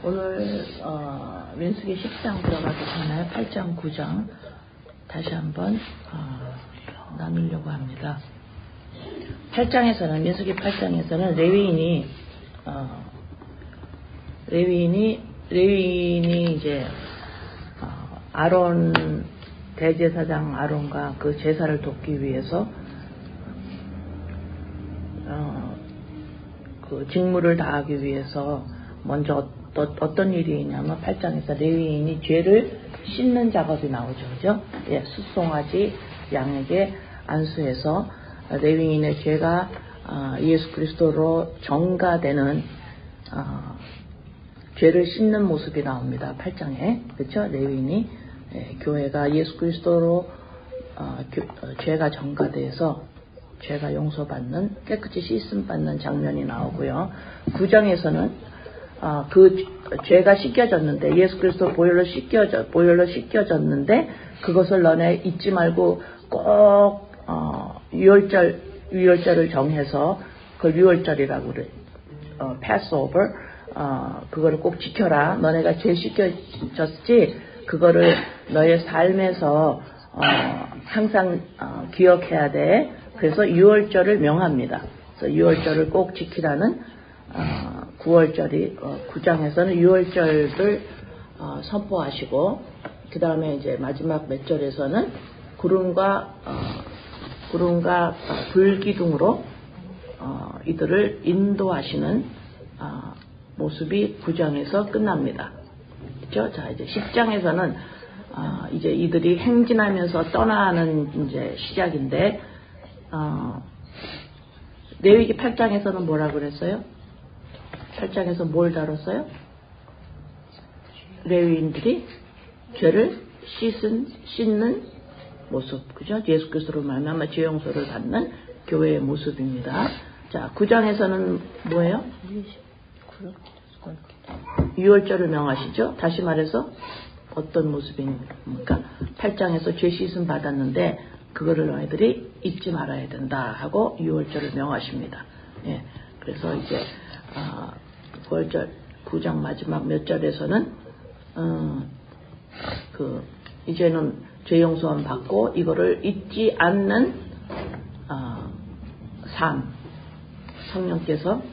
오늘 민수기 10장 들어가기 전에 8장, 9장 다시 한번 나누려고 합니다. 8장에서는 민수기 8장에서는 레위인이 이제 아론 대제사장 아론과 그 제사를 돕기 위해서 그 직무를 다하기 위해서 먼저 어떤 일이 있냐면 8장에서 레위인이 죄를 씻는 작업이 나오죠. 그죠? 예, 숫송아지 양에게 안수해서 레위인의 죄가 예수 그리스도로 정가되는 죄를 씻는 모습이 나옵니다. 8장에. 그렇죠? 레위인이 교회가 예수 그리스도로 죄가 정가돼서 죄가 용서받는 깨끗이 씻음받는 장면이 나오고요. 9장에서는 그 죄가 씻겨졌는데 예수 그리스도 보혈로 씻겨졌는데 그것을 너네 잊지 말고 꼭 유월절을 정해서 그 유월절이라고 그래. Passover 그거를 꼭 지켜라. 너네가 죄 씻겨졌지 그거를 너의 삶에서 항상 기억해야 돼. 그래서 유월절을 명합니다. 그래서 유월절을 꼭 지키라는 9장에서는 유월절을 선포하시고 그 다음에 이제 마지막 몇 절에서는 구름과 불기둥으로 이들을 인도하시는 모습이 9장에서 끝납니다. 그렇죠? 자, 이제 10장에서는 이제 이들이 행진하면서 떠나는 이제 시작인데 레위기 8장에서는 뭐라 그랬어요? 8장에서 뭘 다뤘어요? 레위인들이 죄를 씻는 모습, 그죠? 예수 그리스도로 말미암아 죄 용서를 받는 교회의 모습입니다. 자, 9장에서는 뭐예요? 유월절을 명하시죠? 다시 말해서 어떤 모습입니까? 8장에서 죄 씻음 받았는데 그거를 너희들이 잊지 말아야 된다 하고 유월절을 명하십니다. 예, 그래서 이제 9장 마지막 몇 절에서는 이제는 죄 용서함 받고 이거를 잊지 않는 삶, 성령께서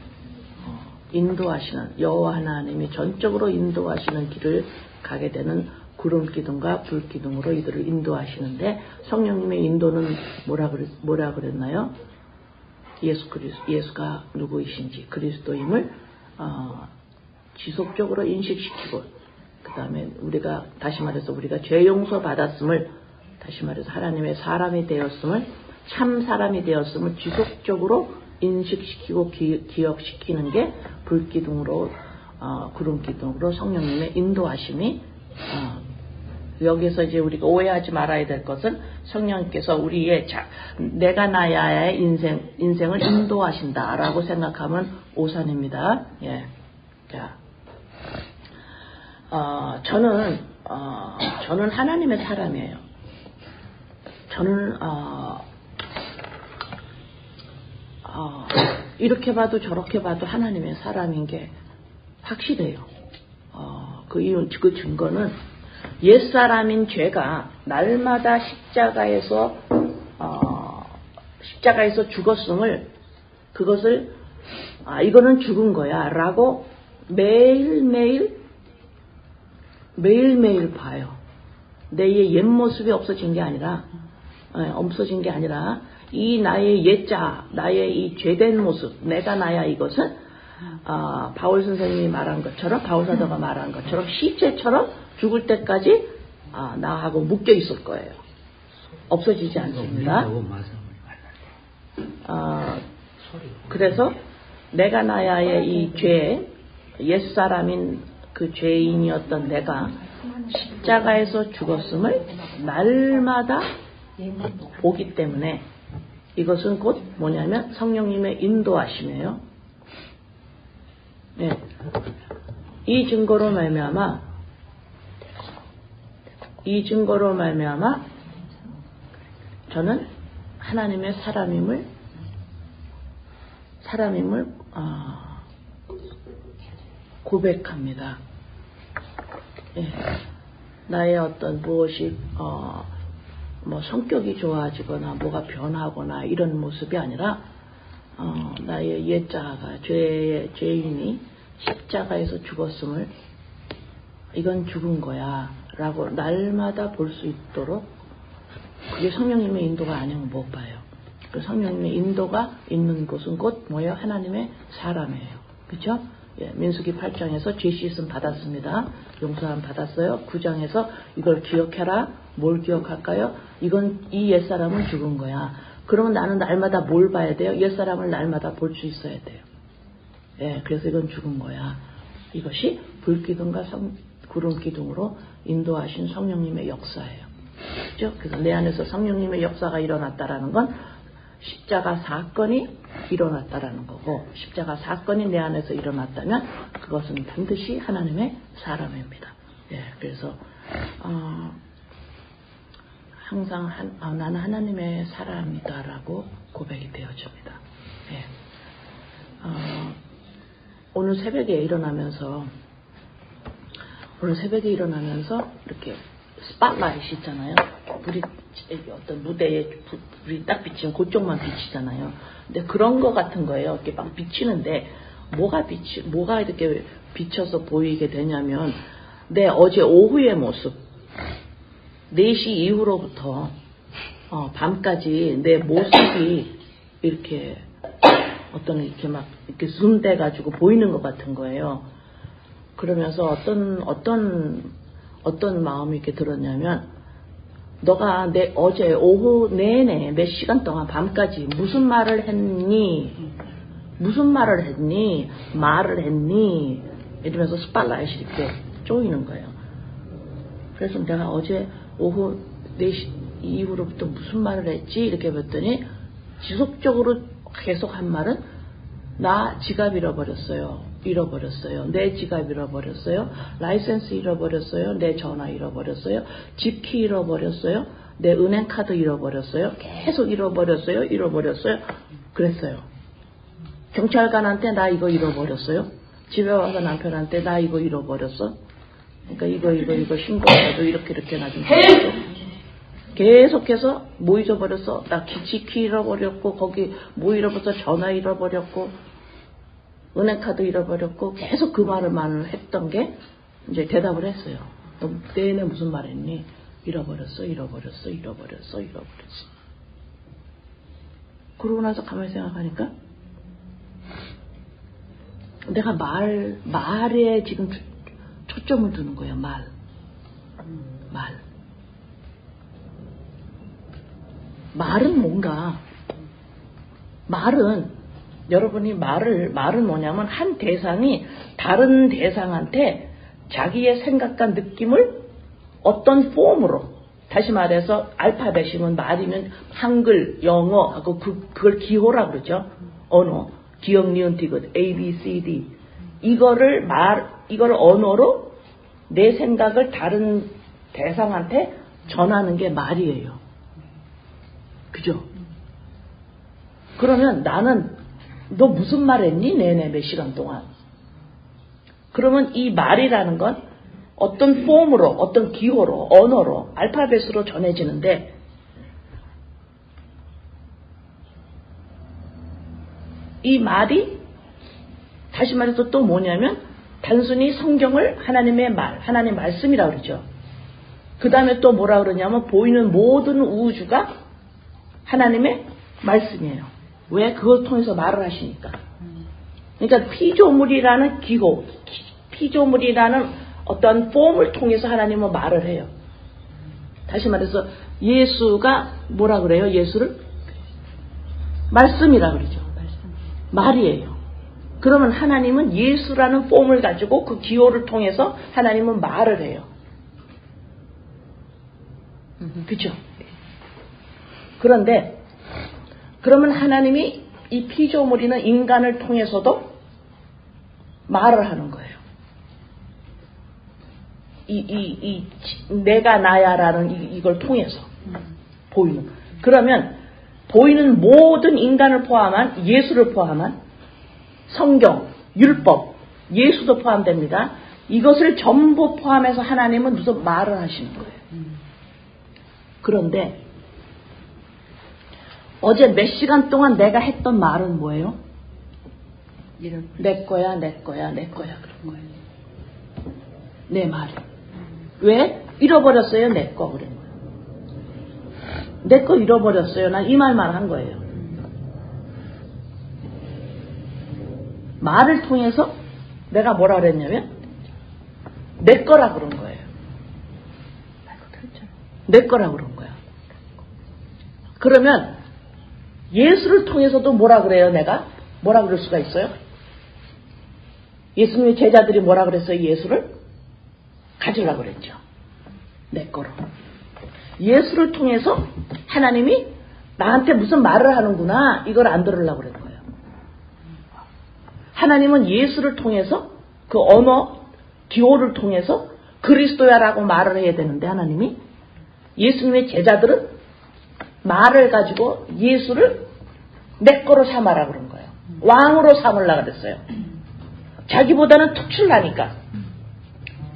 인도하시는 여호와 하나님이 전적으로 인도하시는 길을 가게 되는 구름 기둥과 불 기둥으로 이들을 인도하시는데 성령님의 인도는 뭐라 그랬나요? 예수가 누구이신지 그리스도임을 지속적으로 인식시키고 그 다음에 우리가 다시 말해서 우리가 죄 용서 받았음을 다시 말해서 하나님의 사람이 되었음을 참 사람이 되었음을 지속적으로 인식시키고 기억시키는 게 불기둥으로 구름기둥으로 성령님의 인도하심이 여기서 이제 우리가 오해하지 말아야 될 것은 성령님께서 우리의 내가 나야의 인생을 인도하신다라고 생각하면 오산입니다. 예. 자, 저는 하나님의 사람이에요. 저는 이렇게 봐도 저렇게 봐도 하나님의 사람인 게 확실해요. 그 증거는 옛사람인 죄가 날마다 십자가에서 죽었음을 그것을 이거는 죽은 거야 라고 매일매일 봐요. 내 옛 모습이 없어진 게 아니라 이 나의 옛자, 나의 이 죄된 모습, 내가 나야 이것은 바울 선생님이 말한 것처럼 바울 사도가 말한 것처럼 시체처럼 죽을 때까지 나하고 묶여 있을 거예요. 없어지지 않습니다. 그래서 내가 나야의 이 죄, 옛사람인 그 죄인이었던 내가 십자가에서 죽었음을 날마다 보기 때문에 이것은 곧 뭐냐면 성령님의 인도하심이에요. 네. 이 증거로 말미암아 저는 하나님의 사람임을 고백합니다. 예. 나의 어떤 무엇이 뭐 성격이 좋아지거나 뭐가 변하거나 이런 모습이 아니라 나의 옛자아가 죄인이 십자가에서 죽었음을 이건 죽은 거야 라고 날마다 볼 수 있도록 그게 성령님의 인도가 아니면 못 봐요. 그 성령님의 인도가 있는 곳은 곧 뭐예요? 하나님의 사람이에요. 그렇죠? 예, 민수기 8장에서 죄 씻음 받았습니다. 용서함 받았어요. 9장에서 이걸 기억해라. 뭘 기억할까요? 이건 이 옛사람은 죽은 거야. 그러면 나는 날마다 뭘 봐야 돼요? 옛사람을 날마다 볼 수 있어야 돼요. 예, 그래서 이건 죽은 거야. 이것이 불기둥과 구름기둥으로 인도하신 성령님의 역사예요. 그렇죠? 그래서 내 안에서 성령님의 역사가 일어났다라는 건 십자가 사건이 일어났다라는 거고, 십자가 사건이 내 안에서 일어났다면 그것은 반드시 하나님의 사람입니다. 예, 그래서 항상 나는 하나님의 사람이다라고 고백이 되어집니다. 예. 오늘 새벽에 일어나면서 이렇게 스팟라이트 있잖아요. 불이 어떤 무대에 불이 딱 비치면 그쪽만 비치잖아요. 근데 그런 거 같은 거예요. 이렇게 막 비치는데 뭐가 이렇게 비쳐서 보이게 되냐면 내 어제 오후의 모습, 4시 이후로부터 밤까지 내 모습이 이렇게 이렇게 막 이렇게 줌돼 가지고 보이는 것 같은 거예요. 그러면서 어떤 마음이 이렇게 들었냐면, 너가 내 어제 오후 내내 몇 시간 동안 밤까지 무슨 말을 했니? 이러면서 스팟라이트이 이렇게 쪼이는 거예요. 그래서 내가 어제 오후 4시 이후로부터 무슨 말을 했지? 이렇게 봤더니 지속적으로 계속 한 말은 나 지갑 잃어버렸어요. 내 지갑 잃어버렸어요. 라이센스 잃어버렸어요. 내 전화 잃어버렸어요. 집키 잃어버렸어요. 내 은행카드 잃어버렸어요. 계속 잃어버렸어요. 그랬어요. 경찰관한테 나 이거 잃어버렸어요. 집에 와서 남편한테 나 이거 잃어버렸어. 그러니까 이거 신고해도 이렇게 나 좀 해줘. 계속해서 뭐 잊어버렸어? 나 집키 잃어버렸고, 거기 뭐 잃어버렸어? 전화 잃어버렸고, 은행카드 잃어버렸고, 계속 그 말을 했던 게 이제 대답을 했어요. 너 내내 무슨 말 했니? 잃어버렸어. 그러고 나서 가만히 생각하니까 내가 말에 지금 초점을 두는 거예요. 말. 말은 뭔가, 여러분이 말은 뭐냐면 한 대상이 다른 대상한테 자기의 생각과 느낌을 어떤 폼으로, 다시 말해서 알파벳이면 말이면 한글, 영어하고 그걸 기호라고 그러죠. 언어, 기억, 니은, 디귿, A, B, C, D. 이거를 언어로 내 생각을 다른 대상한테 전하는 게 말이에요. 그죠? 그러면 나는 너 무슨 말 했니? 내내 몇 시간 동안. 그러면 이 말이라는 건 어떤 폼으로, 어떤 기호로, 언어로, 알파벳으로 전해지는데, 이 말이 다시 말해서 또 뭐냐면 단순히 성경을 하나님의 말, 하나님의 말씀이라고 그러죠. 그 다음에 또 뭐라 그러냐면 보이는 모든 우주가 하나님의 말씀이에요. 왜? 그걸 통해서 말을 하시니까. 그러니까 피조물이라는 기호, 피조물이라는 어떤 폼을 통해서 하나님은 말을 해요. 다시 말해서 예수가 뭐라 그래요? 예수를? 말씀이라고 그러죠. 말이에요. 그러면 하나님은 예수라는 폼을 가지고 그 기호를 통해서 하나님은 말을 해요. 그죠? 그런데 그러면 하나님이 이 피조물이나 인간을 통해서도 말을 하는 거예요. 내가 나야라는 이걸 통해서 보이는. 그러면 보이는 모든 인간을 예수를 포함한 성경, 율법, 예수도 포함됩니다. 이것을 전부 포함해서 하나님은 무슨 말을 하시는 거예요. 그런데 어제 몇 시간 동안 내가 했던 말은 뭐예요? 내 거야, 내 거야, 내 거야 그런 거예요. 내 말이. 왜? 잃어버렸어요. 내 거 그런 거예요. 내 거 잃어버렸어요. 난 이 말만 한 거예요. 말을 통해서 내가 뭐라 그랬냐면 내 거라 그런 거예요. 내 거라 그런 거야. 그러면 예수를 통해서도 뭐라 그래요? 내가 뭐라 그럴 수가 있어요? 예수님의 제자들이 뭐라 그랬어요? 예수를 가지려고 그랬죠. 내 거로. 예수를 통해서 하나님이 나한테 무슨 말을 하는구나 이걸 안 들으려고 그런 거예요. 하나님은 예수를 통해서 그 언어 기호를 통해서 그리스도야라고 말을 해야 되는데 하나님이 예수님의 제자들은 말을 가지고 예수를 내 거로 삼아라 그런 거예요. 왕으로 삼으려고 그랬어요. 자기보다는 특출나니까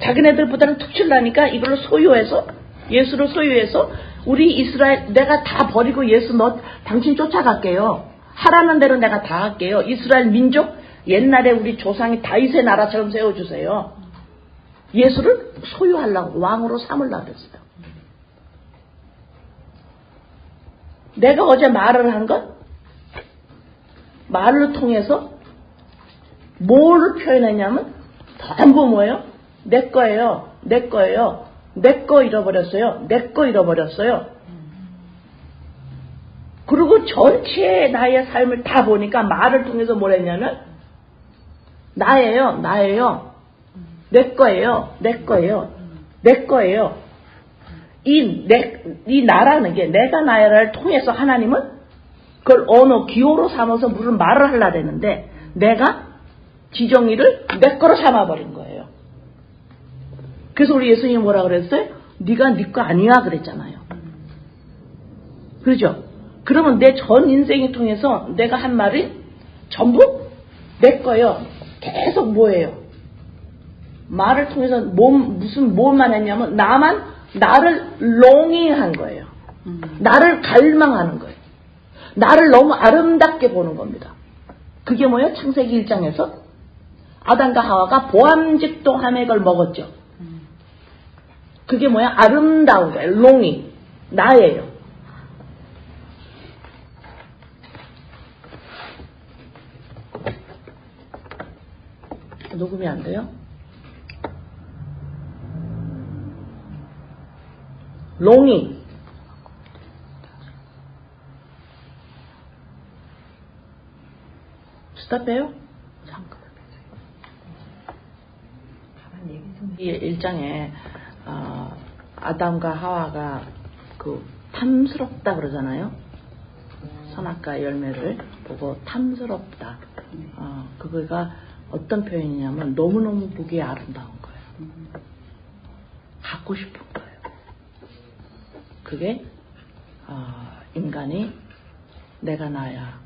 자기네들보다는 특출나니까 이걸로 소유해서 예수를 소유해서 우리 이스라엘 내가 다 버리고 예수 너 당신 쫓아갈게요. 하라는 대로 내가 다 할게요. 이스라엘 민족 옛날에 우리 조상이 다윗의 나라처럼 세워주세요. 예수를 소유하려고 왕으로 삼으려고 그랬어요. 내가 어제 말을 한 건 말을 통해서 뭘 표현했냐면 전부 뭐예요? 내 거예요. 내 거예요. 내 거 잃어버렸어요. 내 거 잃어버렸어요. 그리고 전체의 나의 삶을 다 보니까 말을 통해서 뭘 했냐면 나예요. 나예요. 내 거예요. 내 거예요. 내 거예요. 이 나라는 게 내가 나를 통해서 하나님은 그걸 언어 기호로 삼아서 무슨 말을 하려고 했는데 내가 지정이를 내 거로 삼아버린 거예요. 그래서 우리 예수님이 뭐라 그랬어요? 네가 네 거 아니야 그랬잖아요. 그렇죠? 그러면 내 전 인생을 통해서 내가 한 말이 전부 내 거예요. 계속 뭐예요? 말을 통해서 뭘만 했냐면 나를 롱잉한 거예요. 나를 갈망하는 거예요. 나를 너무 아름답게 보는 겁니다. 그게 뭐예요? 창세기 1장에서 아담과 하와가 보암직도 하맥을 먹었죠. 그게 뭐야? 아름다운 거예요. 롱잉. 나예요. 녹음이 안 돼요? 롱잉. 스탑해요? 잠깐만. 이 1장에 아담과 하와가 그 탐스럽다 그러잖아요. 선악과 열매를 보고 탐스럽다. 그거가 어떤 표현이냐면 너무너무 보기에 아름다운 거예요. 갖고 싶은 거예요. 그게 인간이 내가 나야.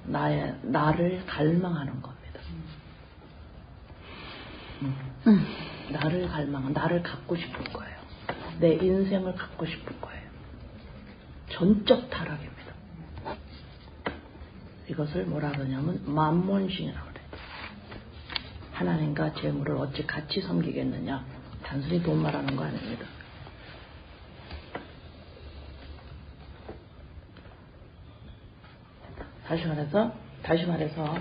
나를 갈망하는 겁니다. 나를 나를 갖고 싶은 거예요. 내 인생을 갖고 싶은 거예요. 전적 타락입니다. 이것을 뭐라 그러냐면 만몬신이라고 그래요. 하나님과 재물을 어찌 같이 섬기겠느냐. 단순히 돈 말하는 거 아닙니다. 다시 말해서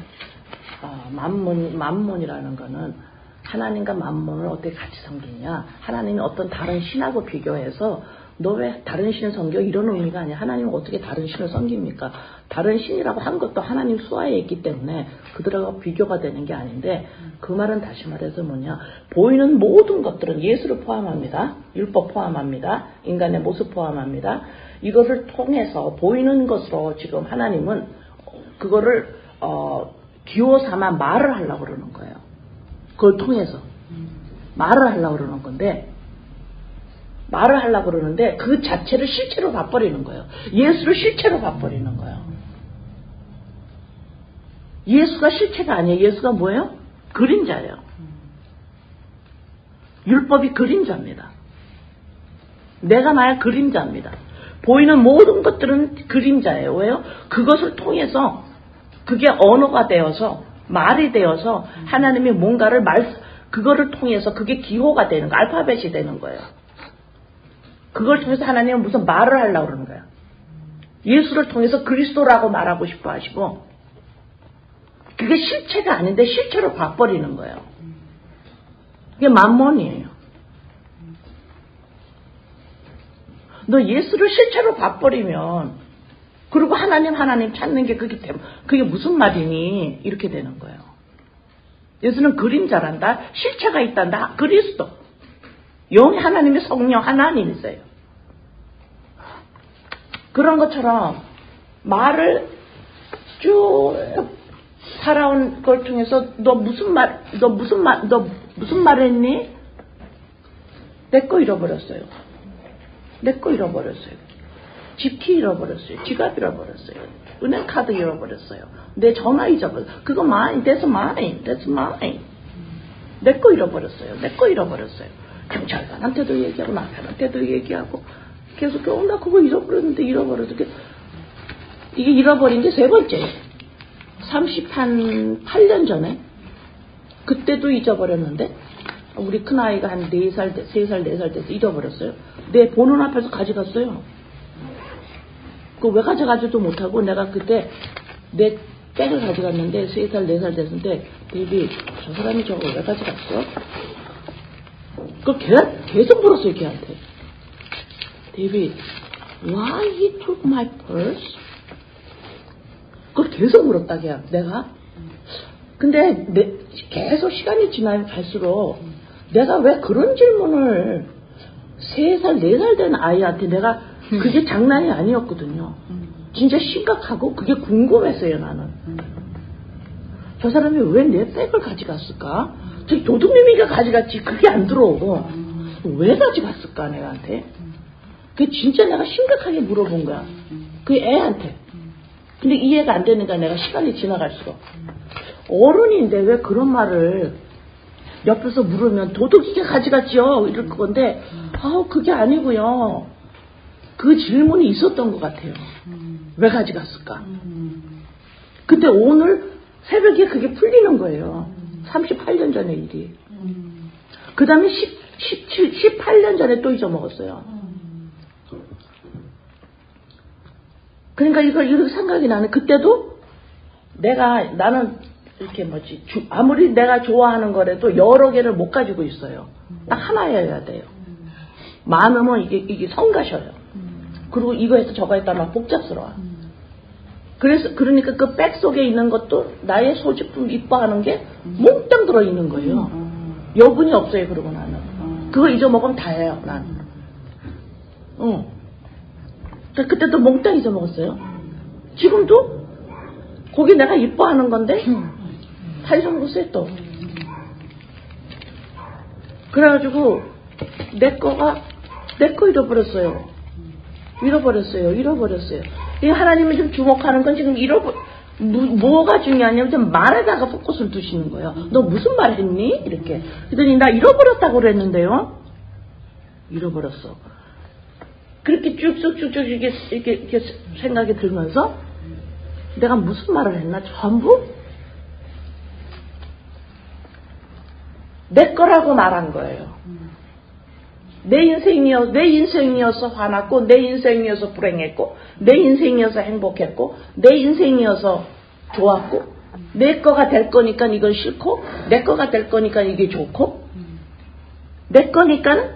만몬이라는 거는 하나님과 만몬을 어떻게 같이 섬기냐. 하나님이 어떤 다른 신하고 비교해서 너 왜 다른 신을 섬겨? 이런 의미가 아니야. 하나님은 어떻게 다른 신을 섬깁니까? 다른 신이라고 한 것도 하나님 수하에 있기 때문에 그들하고 비교가 되는 게 아닌데 그 말은 다시 말해서 뭐냐. 보이는 모든 것들은 예수를 포함합니다. 율법 포함합니다. 인간의 모습 포함합니다. 이것을 통해서 보이는 것으로 지금 하나님은 그거를 기호 삼아 말을 하려고 그러는 거예요. 그걸 통해서 말을 하려고 그러는 건데 말을 하려고 그러는데 그 자체를 실체로 봐버리는 거예요. 예수를 실체로 봐버리는 거예요. 예수가 실체가 아니에요. 예수가 뭐예요? 그림자예요. 율법이 그림자입니다. 내가 나의 그림자입니다. 보이는 모든 것들은 그림자예요. 왜요? 그것을 통해서 그게 언어가 되어서 말이 되어서 하나님이 뭔가를 그거를 통해서 그게 기호가 되는 거예요. 알파벳이 되는 거예요. 그걸 통해서 하나님은 무슨 말을 하려고 그러는 거예요. 예수를 통해서 그리스도라고 말하고 싶어 하시고 그게 실체가 아닌데 실체로 봐버리는 거예요. 그게 만몬이에요. 너 예수를 실체로 봐버리면 그리고 하나님 찾는 게 그게 무슨 말이니? 이렇게 되는 거예요. 예수는 그림자란다. 실체가 있단다. 그리스도. 영이 하나님의 성령 하나님이세요. 그런 것처럼 말을 쭉 살아온 걸 통해서 너 무슨 말 했니? 내 거 잃어버렸어요. 내 거 잃어버렸어요. 집키 잃어버렸어요. 지갑 잃어버렸어요. 은행카드 잃어버렸어요. 내 전화 잊어버렸어요. 그거 mine. That's mine. That's mine. 내 거 잃어버렸어요. 내 거 잃어버렸어요. 경찰관한테도 얘기하고 남편한테도 얘기하고 계속 나 그거 잃어버렸는데 잃어버렸어. 이게 잃어버린 게 세 번째예요. 38년 전에 그때도 잊어버렸는데 우리 큰아이가 한 4살, 3살, 4살 돼서 잃어버렸어요. 내 보는 앞에서 가져갔어요. 그거 왜 가져가지도 못하고 내가 그때 내 백을 가져갔는데 3살, 4살 됐는데 데이비 저 사람이 저거 왜 가져갔어? 그걸 계속 물었어요 걔한테. 데이비 why he took my purse? 그걸 계속 물었다 걔 내가. 근데 계속 시간이 지나면 갈수록 내가 왜 그런 질문을 3살, 4살 된 아이한테 내가 그게 장난이 아니었거든요. 진짜 심각하고 그게 궁금했어요 나는. 저 사람이 왜 내 백을 가져갔을까? 저기 도둑놈이가 가져갔지 그게 안 들어오고 왜 가져갔을까 내한테? 그게 진짜 내가 심각하게 물어본 거야. 그 애한테. 근데 이해가 안 되니까 내가 시간이 지나갈수록 어른인데 왜 그런 말을 옆에서 물으면 도둑이가 가져갔지요 이럴 건데 그게 아니고요. 그 질문이 있었던 것 같아요. 왜 가져갔을까? 근데 오늘 새벽에 그게 풀리는 거예요. 38년 전의 일이. 그 다음에 18년 전에 또 잊어먹었어요. 그러니까 이거 생각이 나는 그때도 나는 이렇게 아무리 내가 좋아하는 거라도 여러 개를 못 가지고 있어요. 딱 하나여야 돼요. 많으면 이게 성가셔요. 그리고 이거 해서 저거 했다 막 복잡스러워. 그러니까 그 백 속에 있는 것도 나의 소지품 이뻐하는 게 몽땅 들어있는 거예요. 여분이 없어요, 그러고 나는. 그거 잊어먹으면 다예요, 난. 그때도 몽땅 잊어먹었어요. 지금도 거기 내가 이뻐하는 건데 다 잊어먹었어요, 또. 그래가지고 내 거 잃어버렸어요. 이 하나님이 좀 주목하는 건 지금 뭐가 중요하냐면 좀 말에다가 포커스를 두시는 거예요. 너 무슨 말 했니? 이렇게. 그랬더니 나 잃어버렸다고 그랬는데요. 잃어버렸어. 그렇게 쭉쭉쭉쭉 이렇게 생각이 들면서 내가 무슨 말을 했나? 전부 내 거라고 말한 거예요. 내 인생이어서 화났고, 내 인생이어서 불행했고, 내 인생이어서 행복했고, 내 인생이어서 좋았고, 내 거가 될 거니까 이건 싫고, 내 거가 될 거니까 이게 좋고, 내 거니까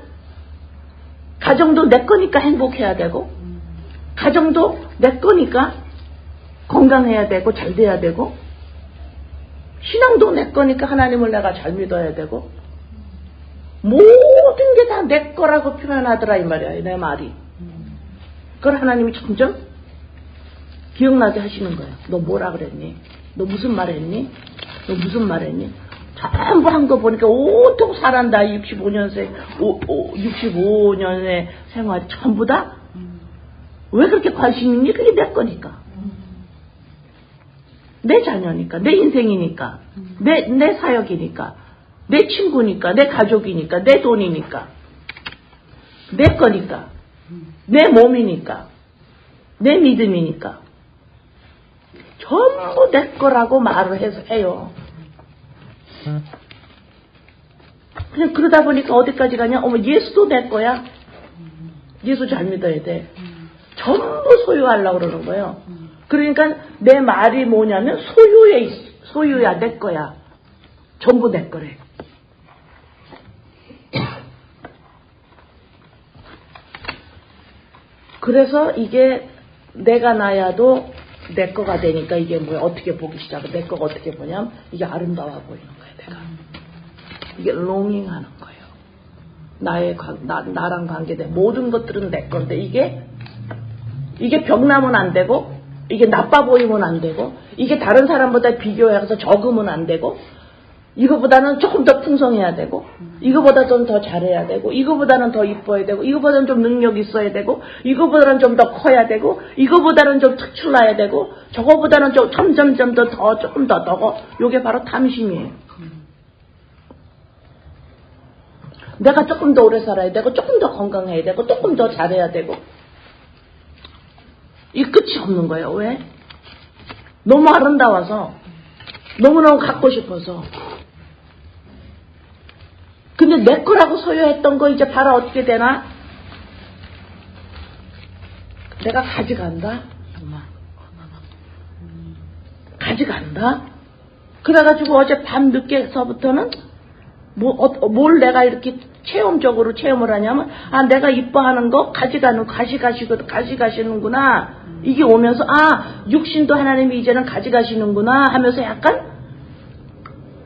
가정도 내 거니까 행복해야 되고, 가정도 내 거니까 건강해야 되고 잘 돼야 되고, 신앙도 내 거니까 하나님을 내가 잘 믿어야 되고, 모든 게 다 내 거라고 표현하더라 이 말이야, 내 말이. 그걸 하나님이 점점 기억나게 하시는 거예요. 너 뭐라 그랬니? 너 무슨 말 했니? 너 무슨 말 했니? 전부 한 거 보니까 온통 살았다. 65년의 생활이 전부 다? 왜 그렇게 관심 있니? 그게 내 거니까. 내 자녀니까, 내 인생이니까, 내 사역이니까. 내 친구니까, 내 가족이니까, 내 돈이니까, 내 거니까, 내 몸이니까, 내 믿음이니까. 전부 내 거라고 말을 해요. 그냥 그러다 보니까 어디까지 가냐? 어머, 예수도 내 거야. 예수 잘 믿어야 돼. 전부 소유하려고 그러는 거예요. 그러니까 내 말이 뭐냐면 소유야, 내 거야. 전부 내 거래. 그래서 이게 내가 나야도 내 거가 되니까 이게 뭐야? 어떻게 보기 시작해? 내 거가 어떻게 보냐면 이게 아름다워 보이는 거야, 내가. 이게 롱잉하는 거예요. 나랑 관계된 모든 것들은 내 건데 이게 병나면 안 되고, 이게 나빠 보이면 안 되고, 이게 다른 사람보다 비교해서 적으면 안 되고, 이거보다는 조금 더 풍성해야 되고, 이거보다는 더 잘해야 되고, 이거보다는 더 이뻐야 되고, 이거보다는 좀 능력 있어야 되고, 이거보다는 좀 더 커야 되고, 이거보다는 좀 특출나야 되고, 저거보다는 좀 점점 더 조금 더 요게 바로 탐심이에요. 내가 조금 더 오래 살아야 되고, 조금 더 건강해야 되고, 조금 더 잘해야 되고, 이 끝이 없는 거예요. 왜? 너무 아름다워서, 너무너무 갖고 싶어서. 근데 내 거라고 소유했던 거 이제 봐라 어떻게 되나? 내가 가져간다? 가져간다? 그래가지고 어제 밤 늦게서부터는 뭘 내가 이렇게 체험적으로 체험을 하냐면, 아, 내가 이뻐하는 거 가져가시는구나. 이게 오면서, 아, 육신도 하나님이 이제는 가져가시는구나 하면서 약간,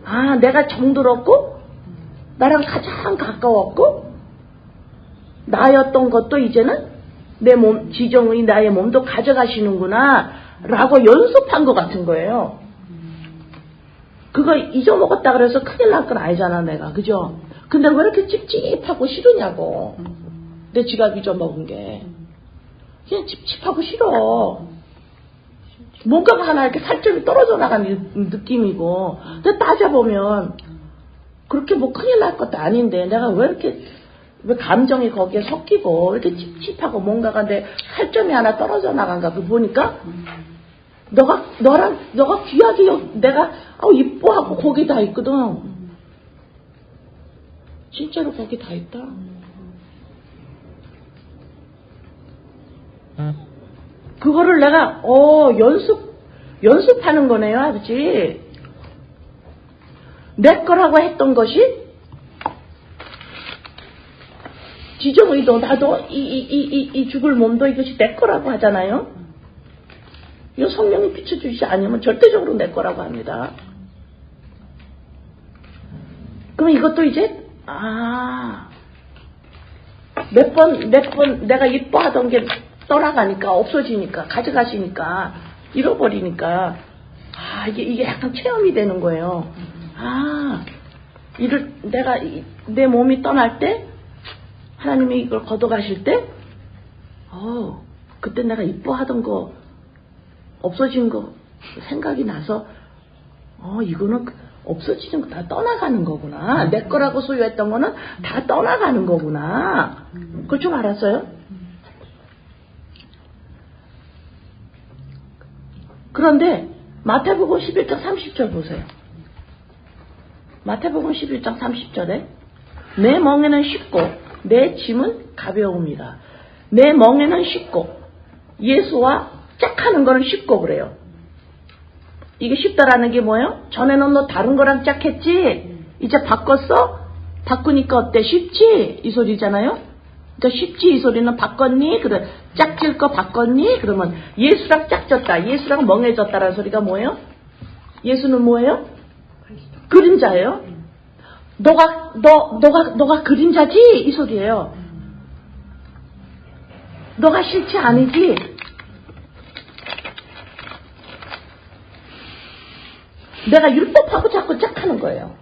아, 내가 정들었고, 나랑 가장 가까웠고, 나였던 것도 이제는 내 몸, 지정의 나의 몸도 가져가시는구나, 라고 연습한 것 같은 거예요. 그거 잊어먹었다 그래서 큰일 날 건 아니잖아, 내가. 그죠? 근데 왜 이렇게 찝찝하고 싫으냐고. 내 지갑 잊어먹은 게. 그냥 찝찝하고 싫어. 뭔가가 하나 이렇게 살점이 떨어져 나가는 느낌이고. 근데 따져보면, 그렇게 뭐 큰일 날 것도 아닌데, 내가 왜 감정이 거기에 섞이고, 이렇게 찝찝하고 뭔가가 내 살점이 하나 떨어져 나간가. 그 보니까, 너가 귀하게 내가 이뻐하고 거기 다 있거든. 진짜로 거기 다 있다. 그거를 내가 연습하는 거네요, 아버지. 내 거라고 했던 것이 지정의도 나도 이 죽을 몸도 이것이 내 거라고 하잖아요. 이거 성령이 비춰주시지 않으면 절대적으로 내 거라고 합니다. 그럼 이것도 이제, 몇 번 내가 이뻐하던 게 떠나가니까, 없어지니까, 가져가시니까, 잃어버리니까, 이게 약간 체험이 되는 거예요. 내가, 내 몸이 떠날 때, 하나님이 이걸 걷어가실 때, 그때 내가 이뻐하던 거, 없어진 거 생각이 나서 이거는 없어지는 거 다 떠나가는 거구나. 내 거라고 소유했던 거는 다 떠나가는 거구나. 그걸 좀 알았어요? 그런데 마태복음 11장 30절 보세요. 마태복음 11장 30절에 내 멍에는 쉽고 내 짐은 가벼움이라. 내 멍에는 쉽고 예수와 짝하는 거는 쉽고 그래요. 이게 쉽다라는 게 뭐예요? 전에는 너 다른 거랑 짝했지? 이제 바꿨어? 바꾸니까 어때? 쉽지? 이 소리잖아요? 그러니까 쉽지? 이 소리는 바꿨니? 그래. 짝질 거 바꿨니? 그러면 예수랑 짝졌다. 예수랑 멍해졌다라는 소리가 뭐예요? 예수는 뭐예요? 그림자예요. 너가 그림자지? 이 소리예요. 너가 실체 아니지? 내가 율법하고 자꾸 짝하는 거예요.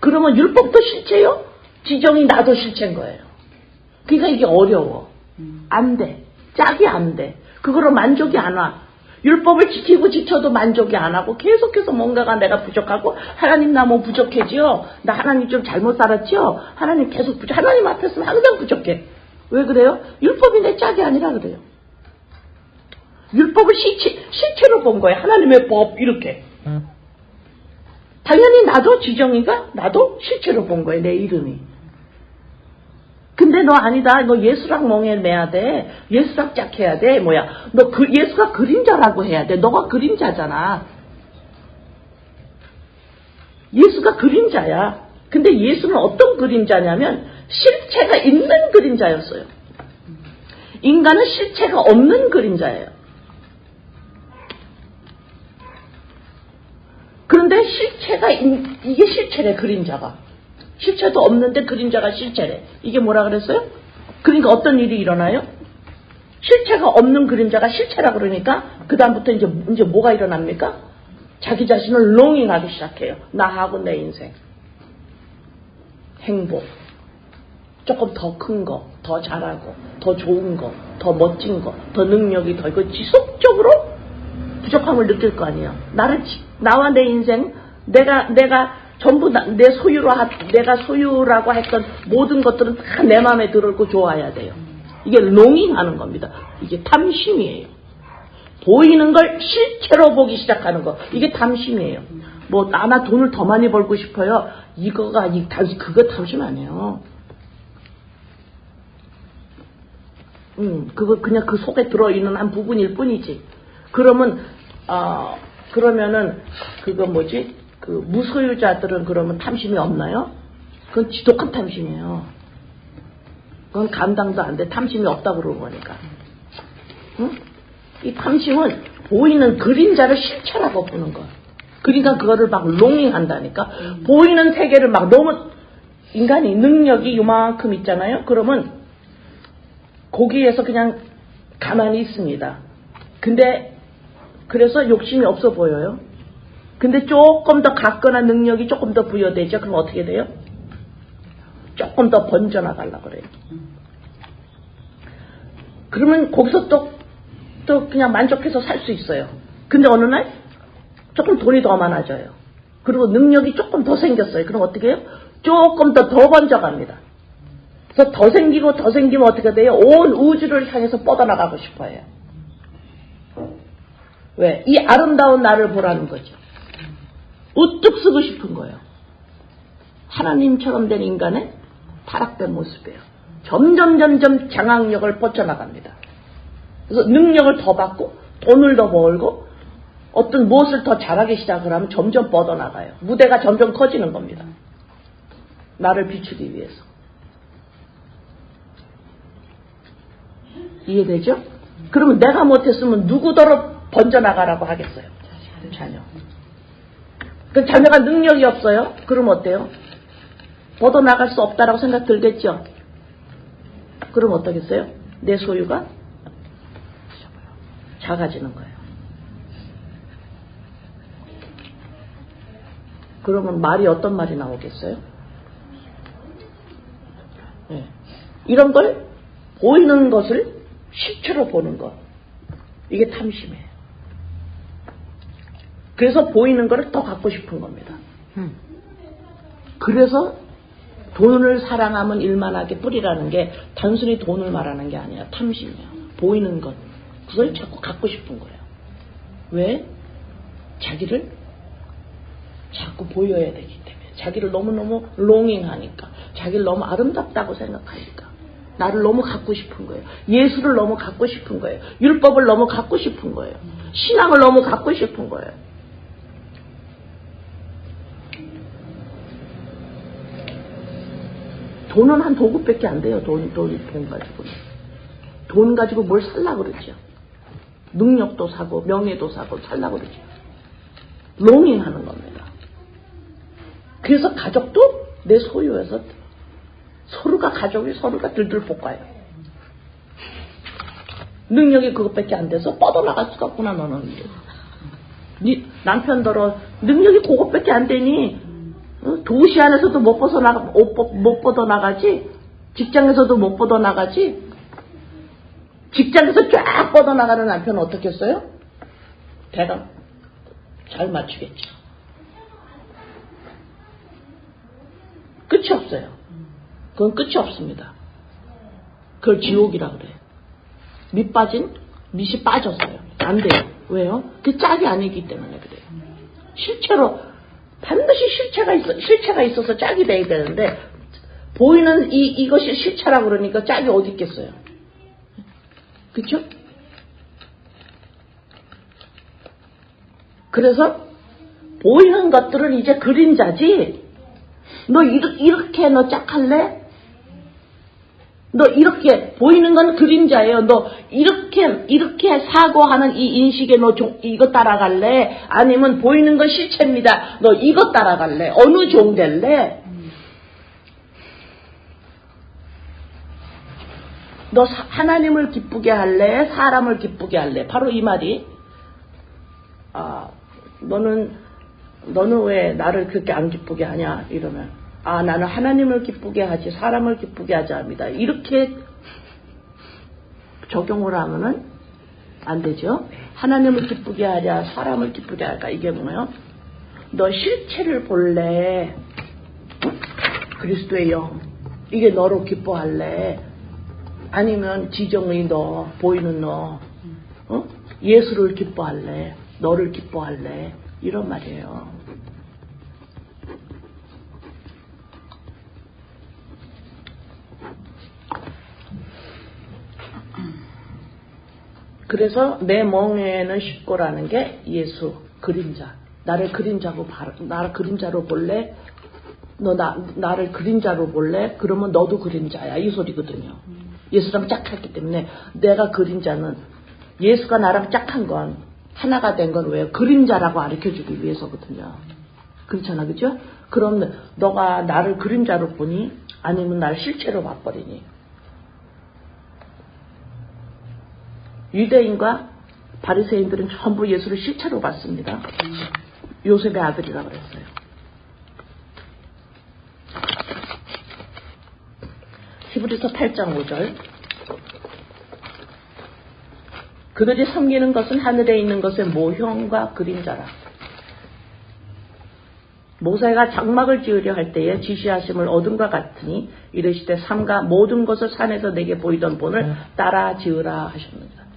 그러면 율법도 실체요? 지정이 나도 실체인 거예요. 그러니까 이게 어려워. 안 돼. 짝이 안 돼. 그거로 만족이 안 와. 율법을 지키고 지켜도 만족이 안 하고 계속해서 뭔가가 내가 부족하고 하나님 나 뭐 부족해지요. 나 하나님 좀 잘못 살았지요. 하나님 계속 하나님 앞에 서면 항상 부족해. 왜 그래요? 율법이 내 짝이 아니라 그래요. 율법을 실체로 본 거예요. 하나님의 법 이렇게. 당연히 나도 지정이가 나도 실체로 본 거예요. 내 이름이. 근데 너 아니다. 너 예수랑 멍해매야 돼. 예수랑 짝해야 돼. 뭐야. 너 예수가 그림자라고 해야 돼. 너가 그림자잖아. 예수가 그림자야. 근데 예수는 어떤 그림자냐면 실체가 있는 그림자였어요. 인간은 실체가 없는 그림자예요. 그런데 실체가 이게 실체래. 그림자가. 실체도 없는데 그림자가 실체래. 이게 뭐라 그랬어요? 그러니까 어떤 일이 일어나요? 실체가 없는 그림자가 실체라 그러니까 그 다음부터 이제 뭐가 일어납니까? 자기 자신을 롱잉하기 시작해요. 나하고 내 인생, 행복, 조금 더 큰 거, 더 잘하고, 더 좋은 거, 더 멋진 거, 더 능력이 더 이거 지속적으로 부족함을 느낄 거 아니에요. 나와 내 인생, 내가 전부 내 소유로 내가 소유라고 했던 모든 것들은 다 내 마음에 들어있고 좋아야 돼요. 이게 롱잉하는 겁니다. 이게 탐심이에요. 보이는 걸 실체로 보기 시작하는 거. 이게 탐심이에요. 뭐 나나 돈을 더 많이 벌고 싶어요. 그거 탐심 아니에요. 그거 그냥 그 속에 들어있는 한 부분일 뿐이지. 그러면은 그거 뭐지? 그 무소유자들은 그러면 탐심이 없나요? 그건 지독한 탐심이에요. 그건 감당도 안 돼. 탐심이 없다고 그러는 거니까. 응? 이 탐심은 보이는 그림자를 실체라고 보는 거야. 그러니까 그거를 막 롱잉한다니까. 보이는 세계를 막 너무 인간이 능력이 요만큼 있잖아요. 그러면 거기에서 그냥 가만히 있습니다. 근데 그래서 욕심이 없어 보여요. 근데 조금 더 갖거나 능력이 조금 더 부여되죠. 그럼 어떻게 돼요? 조금 더 번져나가려고 그래요. 그러면 거기서 또 그냥 만족해서 살 수 있어요. 근데 어느 날 조금 돈이 더 많아져요. 그리고 능력이 조금 더 생겼어요. 그럼 어떻게 해요? 조금 더 번져갑니다. 그래서 더 생기면 어떻게 돼요? 온 우주를 향해서 뻗어나가고 싶어요. 왜? 이 아름다운 나를 보라는 거죠. 우뚝 쓰고 싶은 거예요. 하나님처럼 된 인간의 타락된 모습이에요. 점점 장악력을 뻗쳐나갑니다. 그래서 능력을 더 받고 돈을 더 벌고 어떤 무엇을 더 잘하기 시작을 하면 점점 뻗어나가요. 무대가 점점 커지는 겁니다. 나를 비추기 위해서. 이해되죠? 그러면 내가 못했으면 누구더러 번져나가라고 하겠어요? 자녀. 그 자녀가 능력이 없어요? 그럼 어때요? 뻗어나갈 수 없다라고 생각 들겠죠? 그럼 어떠겠어요? 내 소유가 작아지는 거예요. 그러면 말이 어떤 말이 나오겠어요? 네. 이런 걸 보이는 것을 실체로 보는 것. 이게 탐심이에요. 그래서 보이는 거를 더 갖고 싶은 겁니다. 그래서 돈을 사랑하면 일만하게 뿌리라는 게 단순히 돈을 말하는 게 아니라 탐심이에요. 보이는 것. 그걸 자꾸 갖고 싶은 거예요. 왜? 자기를 자꾸 보여야 되기 때문에. 자기를 너무너무 롱잉하니까. 자기를 너무 아름답다고 생각하니까. 나를 너무 갖고 싶은 거예요. 예수를 너무 갖고 싶은 거예요. 율법을 너무 갖고 싶은 거예요. 신앙을 너무 갖고 싶은 거예요. 돈은 한 도구밖에 안 돼요. 돈 가지고. 돈 가지고 뭘 살라고 그러죠. 능력도 사고 명예도 사고 살라고 그러죠. 롱잉하는 겁니다. 그래서 가족도 내 소유에서 가족이 서로가 들들 볶아요. 능력이 그것밖에 안 돼서 뻗어나갈 수가 없구나 너는. 네 남편더러 능력이 그것밖에 안 되니 도시 안에서도 못 뻗어나가지, 직장에서도 못 뻗어나가지. 직장에서 쫙 뻗어나가는 남편은 어떻겠어요? 대강 잘 맞추겠죠. 끝이 없어요. 그건 끝이 없습니다. 그걸 지옥이라 그래요. 밑이 빠졌어요. 안 돼요. 왜요? 그 짝이 아니기 때문에 그래요. 실체로 반드시 실체가 있어서 짝이 돼야 되는데 보이는 이것이 실체라고 그러니까 짝이 어디 있겠어요? 그쵸? 그래서 보이는 것들은 이제 그림자지. 너 이렇게 너 짝할래? 너 이렇게 보이는 건 그림자예요. 너 이렇게 사고하는 이 인식에 너 이거 따라갈래? 아니면 보이는 건 실체입니다. 너 이거 따라갈래? 어느 종 될래? 너 하나님을 기쁘게 할래? 사람을 기쁘게 할래? 바로 이 말이 너는 왜 나를 그렇게 안 기쁘게 하냐? 이러면 나는 하나님을 기쁘게 하지 사람을 기쁘게 하지 합니다. 이렇게 적용을 하면은 안 되죠. 하나님을 기쁘게 하랴 사람을 기쁘게 할까? 이게 뭐예요? 너 실체를 볼래? 그리스도의 영 이게 너로 기뻐할래? 아니면 지정의 너 보이는 너 예수를 기뻐할래? 너를 기뻐할래? 이런 말이에요. 그래서 내 멍에는 쉽고라는 게 예수 그림자. 나를 그림자로 볼래? 너 나를 그림자로 볼래? 그러면 너도 그림자야 이 소리거든요. 예수랑 짝했기 때문에 내가 그림자는 예수가 나랑 짝한 건 하나가 된 건 왜요? 그림자라고 가르쳐주기 위해서거든요. 그렇잖아, 그죠? 그럼 너가 나를 그림자로 보니 아니면 나를 실체로 봐버리니? 유대인과 바리새인들은 전부 예수를 실체로 봤습니다. 요셉의 아들이라 그랬어요. 히브리서 8장 5절 그들이 섬기는 것은 하늘에 있는 것의 모형과 그림자라. 모세가 장막을 지으려 할 때에 지시하심을 얻음과 같으니 이르시되 삼가 모든 것을 산에서 내게 보이던 본을 따라 지으라 하셨느니라.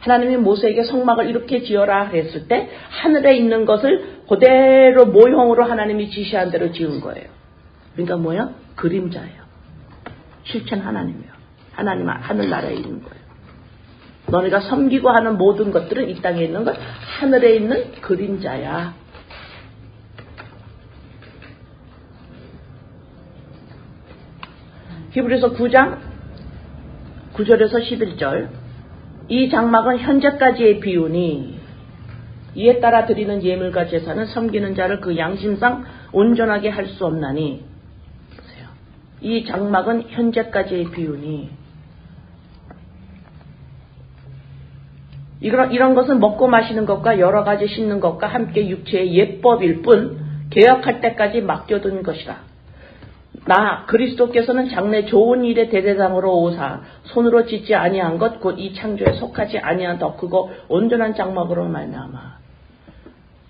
하나님이 모세에게 성막을 이렇게 지어라 했을 때 하늘에 있는 것을 그대로 모형으로 하나님이 지시한 대로 지은 거예요. 그러니까 뭐야? 그림자예요. 실체는 하나님이에요. 하나님 하늘나라에 있는 거예요. 너네가 섬기고 하는 모든 것들은 이 땅에 있는 것 하늘에 있는 그림자야. 히브리서 9장 9절에서 11절 이 장막은 현재까지의 비유니 이에 따라 드리는 예물과 제사는 섬기는 자를 그 양심상 온전하게 할 수 없나니 보세요. 이 장막은 현재까지의 비유니 이런 것은 먹고 마시는 것과 여러 가지 씻는 것과 함께 육체의 예법일 뿐 개혁할 때까지 맡겨둔 것이라. 나 그리스도께서는 장래 좋은 일의 대대장으로 오사 손으로 짓지 아니한 것 곧 이 창조에 속하지 아니한 더 크고 온전한 장막으로 말미암아.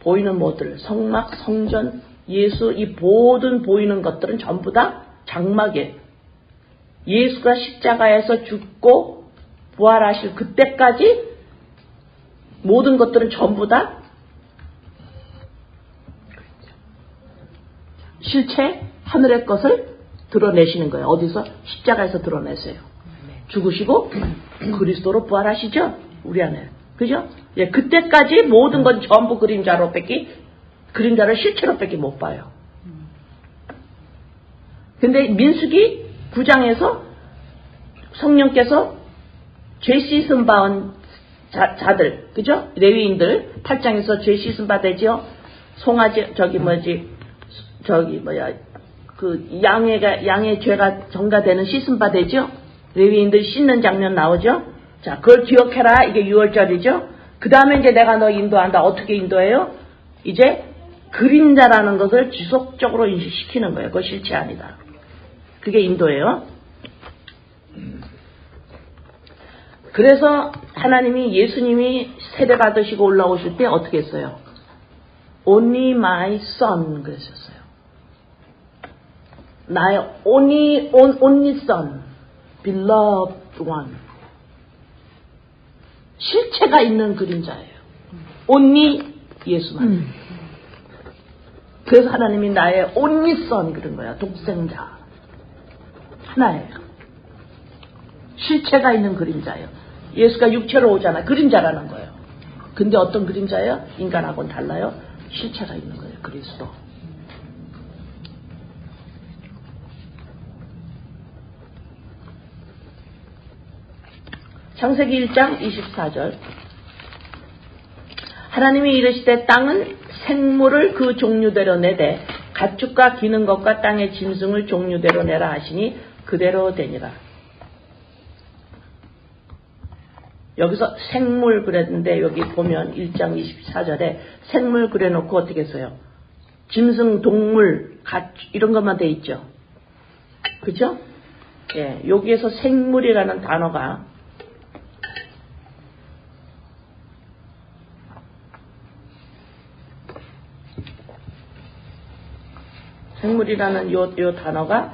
보이는 모들 성막 성전 예수 이 모든 보이는 것들은 전부 다 장막이에요. 예수가 십자가에서 죽고 부활하실 그때까지 모든 것들은 전부 다 실체 하늘의 것을 드러내시는 거예요. 어디서? 십자가에서 드러내세요. 죽으시고 그리스도로 부활하시죠? 우리 안에. 그죠? 예, 그때까지 모든 건 전부 그림자를 실체로 밖에 못 봐요. 근데 민수기 9장에서 성령께서 죄 씻음 받은 자들, 그죠? 레위인들 8장에서 죄 씻음 받았죠? 송아지 그 양의 죄가 전가되는 씻음 받았죠? 레위인들 씻는 장면 나오죠? 자, 그걸 기억해라. 이게 6월절이죠? 그 다음에 이제 내가 너 인도한다. 어떻게 인도해요? 이제 그림자라는 것을 지속적으로 인식시키는 거예요. 그거 실체 아니다. 그게 인도예요. 그래서 하나님이 예수님이 세례 받으시고 올라오실 때 어떻게 했어요? Only my son 그러셨어요. 나의 only son, beloved one. 실체가 있는 그림자예요. only 예수만. 그래서 하나님이 나의 only son 그런 거야. 독생자. 하나예요. 실체가 있는 그림자예요. 예수가 육체로 오잖아. 그림자라는 거예요. 근데 어떤 그림자예요? 인간하고는 달라요. 실체가 있는 거예요. 그리스도. 창세기 1장 24절. 하나님이 이르시되 땅은 생물을 그 종류대로 내되 가축과 기는 것과 땅의 짐승을 종류대로 내라 하시니 그대로 되니라. 여기서 생물 그랬는데 여기 보면 1장 24절에 생물 그래놓고 어떻게 써요? 짐승, 동물, 가축 이런 것만 돼 있죠. 그죠? 예, 여기에서 생물이라는 단어가 생물이라는 요 단어가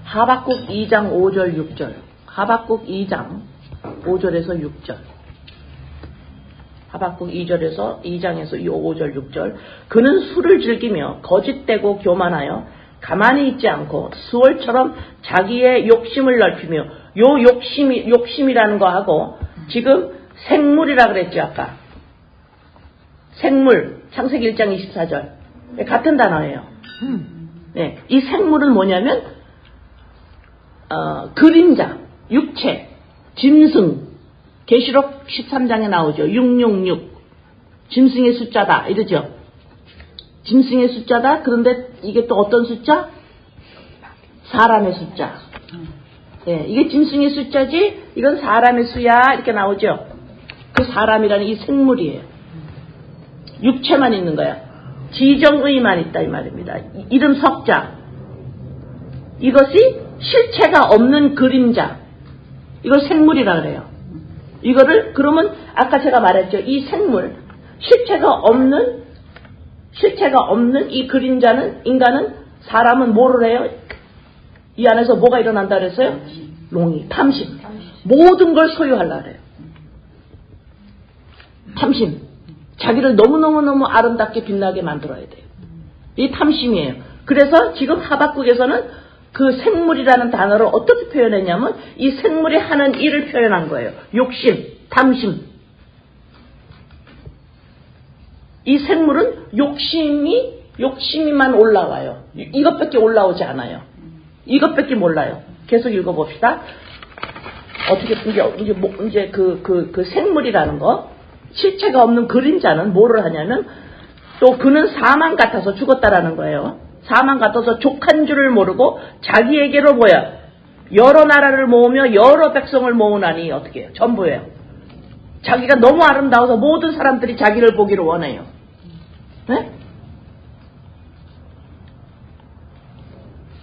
하박국 2장 5절 6절 하박국 2장 5절에서 6절 하박국 2장에서 5절 6절 그는 술을 즐기며 거짓되고 교만하여 가만히 있지 않고 수월처럼 자기의 욕심을 넓히며 요 욕심이라는 거하고 지금 생물이라 그랬죠 아까 생물 창세기 1장 24절 같은 단어예요. 네, 이 생물은 뭐냐면 그림자, 육체, 짐승 계시록 13장에 나오죠. 666 짐승의 숫자다 이러죠. 짐승의 숫자다. 그런데 이게 또 어떤 숫자? 사람의 숫자. 네, 이게 짐승의 숫자지 이건 사람의 수야 이렇게 나오죠. 그 사람이라는 이 생물이에요. 육체만 있는 거야. 지정의만 있다 이 말입니다. 이름 석자. 이것이 실체가 없는 그림자. 이걸 생물이라 그래요. 이거를 그러면 아까 제가 말했죠. 이 생물 실체가 없는 이 그림자는 인간은 사람은 뭐를 해요? 이 안에서 뭐가 일어난다 그랬어요? 롱이 탐심. 모든 걸 소유하려고 그래요. 탐심. 자기를 너무너무 아름답게 빛나게 만들어야 돼요. 이 탐심이에요. 그래서 지금 하박국에서는 그 생물이라는 단어를 어떻게 표현했냐면 이 생물이 하는 일을 표현한 거예요. 욕심, 탐심. 이 생물은 욕심이만 올라와요. 이것밖에 올라오지 않아요. 이것밖에 몰라요. 계속 읽어봅시다. 어떻게 이제 그 생물이라는 거 실체가 없는 그림자는 뭐를 하냐면 또 그는 사망 같아서 죽었다라는 거예요. 사망 같아서 족한 줄을 모르고 자기에게로 뭐야? 여러 나라를 모으며 여러 백성을 모으나니 어떻게 해요? 전부예요. 자기가 너무 아름다워서 모든 사람들이 자기를 보기를 원해요. 네?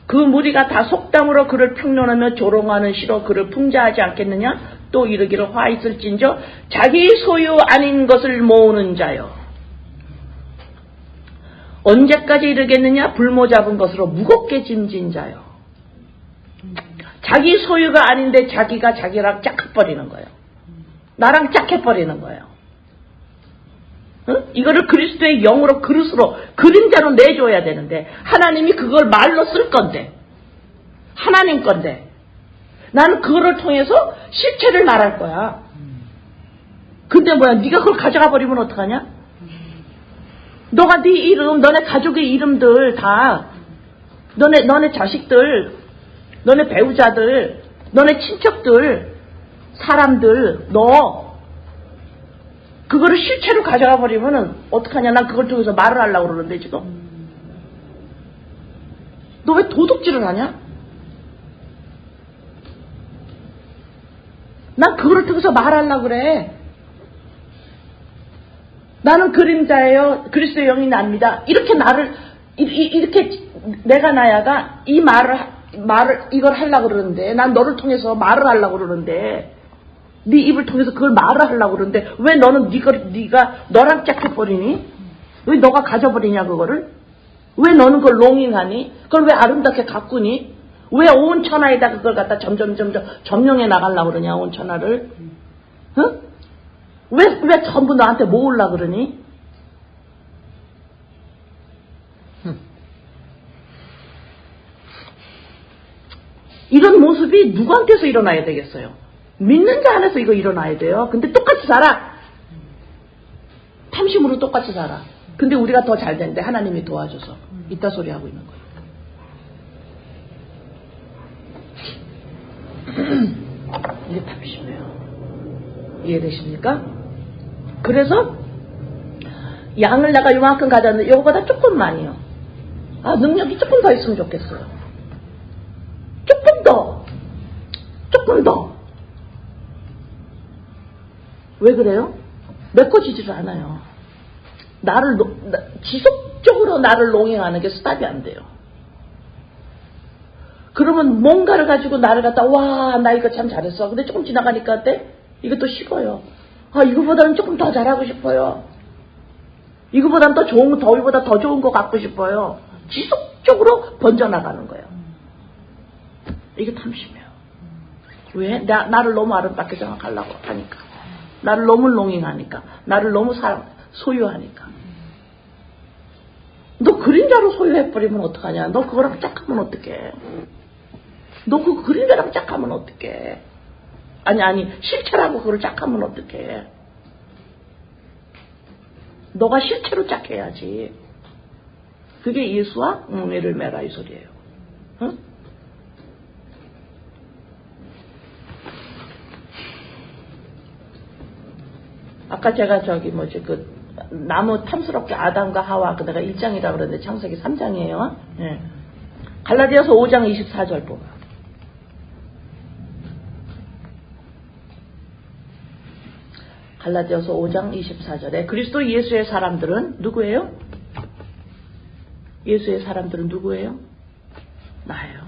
그 무리가 다 속담으로 그를 평론하며 조롱하는 시로 그를 풍자하지 않겠느냐? 또 이르기를 화 있을진저 자기 소유 아닌 것을 모으는 자요. 언제까지 이르겠느냐? 불모 잡은 것으로 무겁게 짐진 자요. 자기 소유가 아닌데 자기가 자기랑 짝해버리는 거예요. 나랑 짝해버리는 거예요. 응? 이거를 그리스도의 영으로 그릇으로 그림자로 내줘야 되는데 하나님이 그걸 말로 쓸 건데 하나님 건데 나는 그거를 통해서 실체를 말할 거야. 근데 뭐야 네가 그걸 가져가 버리면 어떡하냐? 너가 네 이름 너네 가족의 이름들 다 너네 자식들 너네 배우자들 너네 친척들 사람들 너 그거를 실체로 가져가 버리면은 어떡하냐? 난 그걸 통해서 말을 하려고 그러는데 지금 너 왜 도둑질을 하냐? 난 그거를 통해서 말하려고 그래. 나는 그림자예요. 그리스도의 영이 납니다. 이렇게 이렇게 내가 나야가 이 말을 이걸 하려고 그러는데 난 너를 통해서 말을 하려고 그러는데 네 입을 통해서 그걸 말을 하려고 그러는데 왜 너는 네가 너랑 짝해버리니? 왜 너가 가져버리냐 그거를? 왜 너는 그걸 롱잉하니? 그걸 왜 아름답게 가꾸니? 왜 온 천하에다 그걸 갖다 점점 점령해 나가려고 그러냐 온 천하를? 응? 왜 전부 너한테 모으려고 그러니? 이런 모습이 누구한테서 일어나야 되겠어요? 믿는 자 안에서 이거 일어나야 돼요. 근데 똑같이 살아. 탐심으로 똑같이 살아. 근데 우리가 더 잘 되는데 하나님이 도와줘서 이따 소리 하고 있는 거예요. 이게 탐심이에요. 이해되십니까? 그래서 양을 내가 요만큼 가졌는데 이거보다 조금만이요. 능력이 조금 더 있으면 좋겠어요. 조금 더. 왜 그래요? 메꿔지지를 않아요. 지속적으로 나를 롱잉하는 게 스탑이 안 돼요. 그러면 뭔가를 가지고 나를 갖다 나 이거 참 잘했어. 근데 조금 지나가니까 어때? 이것도 식어요. 이거보다는 조금 더 잘하고 싶어요. 이거보다는 이거보다 더 좋은 거 갖고 싶어요. 지속적으로 번져나가는 거예요. 이게 탐심이에요. 왜? 나를 너무 아름답게 생각하려고 하니까. 나를 너무 롱잉하니까. 나를 너무 소유하니까. 너 그림자로 소유해버리면 어떡하냐. 너 그거랑 짝하면 어떡해. 너 그 그림자랑 짝하면 어떡해. 아니 실체라고 그걸 짝하면 어떡해. 너가 실체로 짝해야지. 그게 예수와 웅회를 매라 이 소리예요. 응? 아까 제가 나무 탐스럽게 아담과 하와 내가 1장이라고 그러는데 창세기 3장이에요. 네. 갈라디아서 5장 24절 보면 갈라디아서 5장 24절에 그리스도 예수의 사람들은 누구예요? 예수의 사람들은 누구예요? 나예요.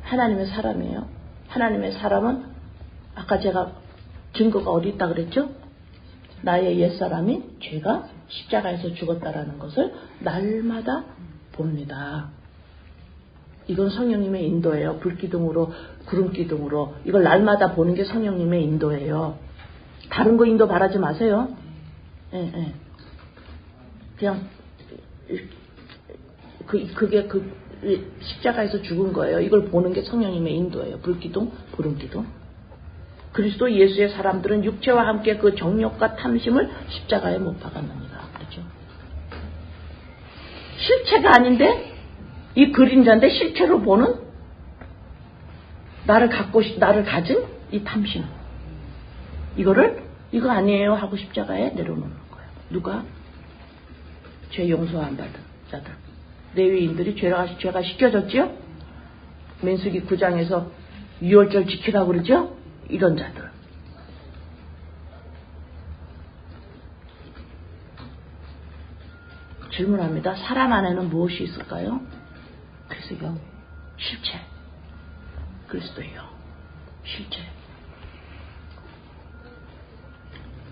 하나님의 사람이에요. 하나님의 사람은 아까 제가 증거가 어디 있다 그랬죠? 나의 옛사람이 죄가 십자가에서 죽었다라는 것을 날마다 봅니다. 이건 성령님의 인도예요. 불기둥으로 구름기둥으로 이걸 날마다 보는 게 성령님의 인도예요. 다른 거 인도 바라지 마세요. 예. 그냥 그게 십자가에서 죽은 거예요. 이걸 보는 게 성령님의 인도예요. 불기둥, 구름기둥. 그리스도 예수의 사람들은 육체와 함께 그 정욕과 탐심을 십자가에 못 박았느니라. 그렇죠? 실체가 아닌데 이 그림자인데 실체로 보는 나를 가진 이 탐심. 이거 아니에요 하고 십자가에 내려놓는 거예요. 누가? 죄 용서 안 받은 자들. 레위인들이 죄가 씻겨졌죠? 민수기 9장에서 유월절 지키라고 그러죠? 이런 자들. 질문합니다. 사람 안에는 무엇이 있을까요? 그래서 영, 실체. 그리스도의 영, 실체.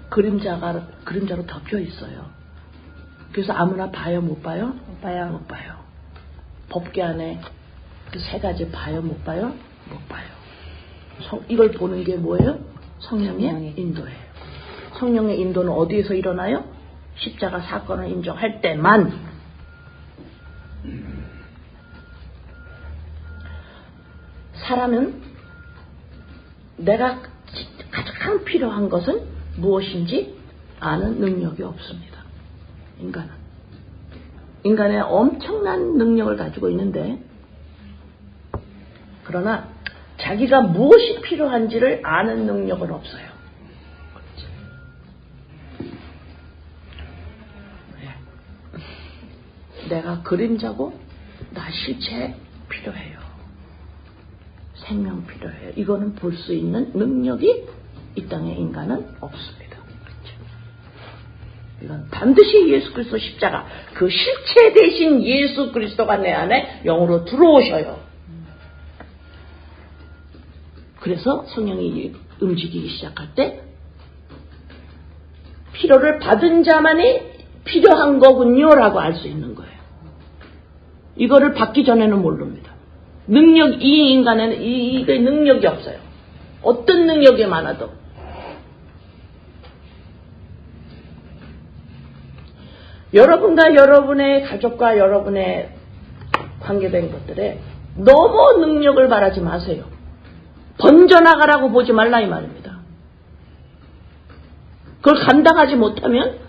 그림자로 덮여 있어요. 그래서 아무나 봐요, 못 봐요? 못 봐요. 법궤 안에 그 세 가지 봐요, 못 봐요? 못 봐요. 이걸 보는 게 뭐예요? 성령의 인도예요. 성령의 인도는 어디에서 일어나요? 십자가 사건을 인정할 때만. 사람은 내가 가장 필요한 것은 무엇인지 아는 능력이 없습니다. 인간의 엄청난 능력을 가지고 있는데, 그러나 자기가 무엇이 필요한지를 아는 능력은 없어요. 내가 그림자고 나 실체 필요해요. 생명 필요해요. 이거는 볼 수 있는 능력이 이 땅의 인간은 없습니다. 그렇죠? 이건 반드시 예수 그리스도 십자가, 그 실체 대신 예수 그리스도가 내 안에 영으로 들어오셔요. 그래서 성령이 움직이기 시작할 때 필요를 받은 자만이 필요한 거군요 라고 알 수 있는 거예요. 이거를 받기 전에는 모릅니다. 이 인간에는 이게 능력이 없어요. 어떤 능력이 많아도. 여러분과 여러분의 가족과 여러분의 관계된 것들에 너무 능력을 바라지 마세요. 번져나가라고 보지 말라 이 말입니다. 그걸 감당하지 못하면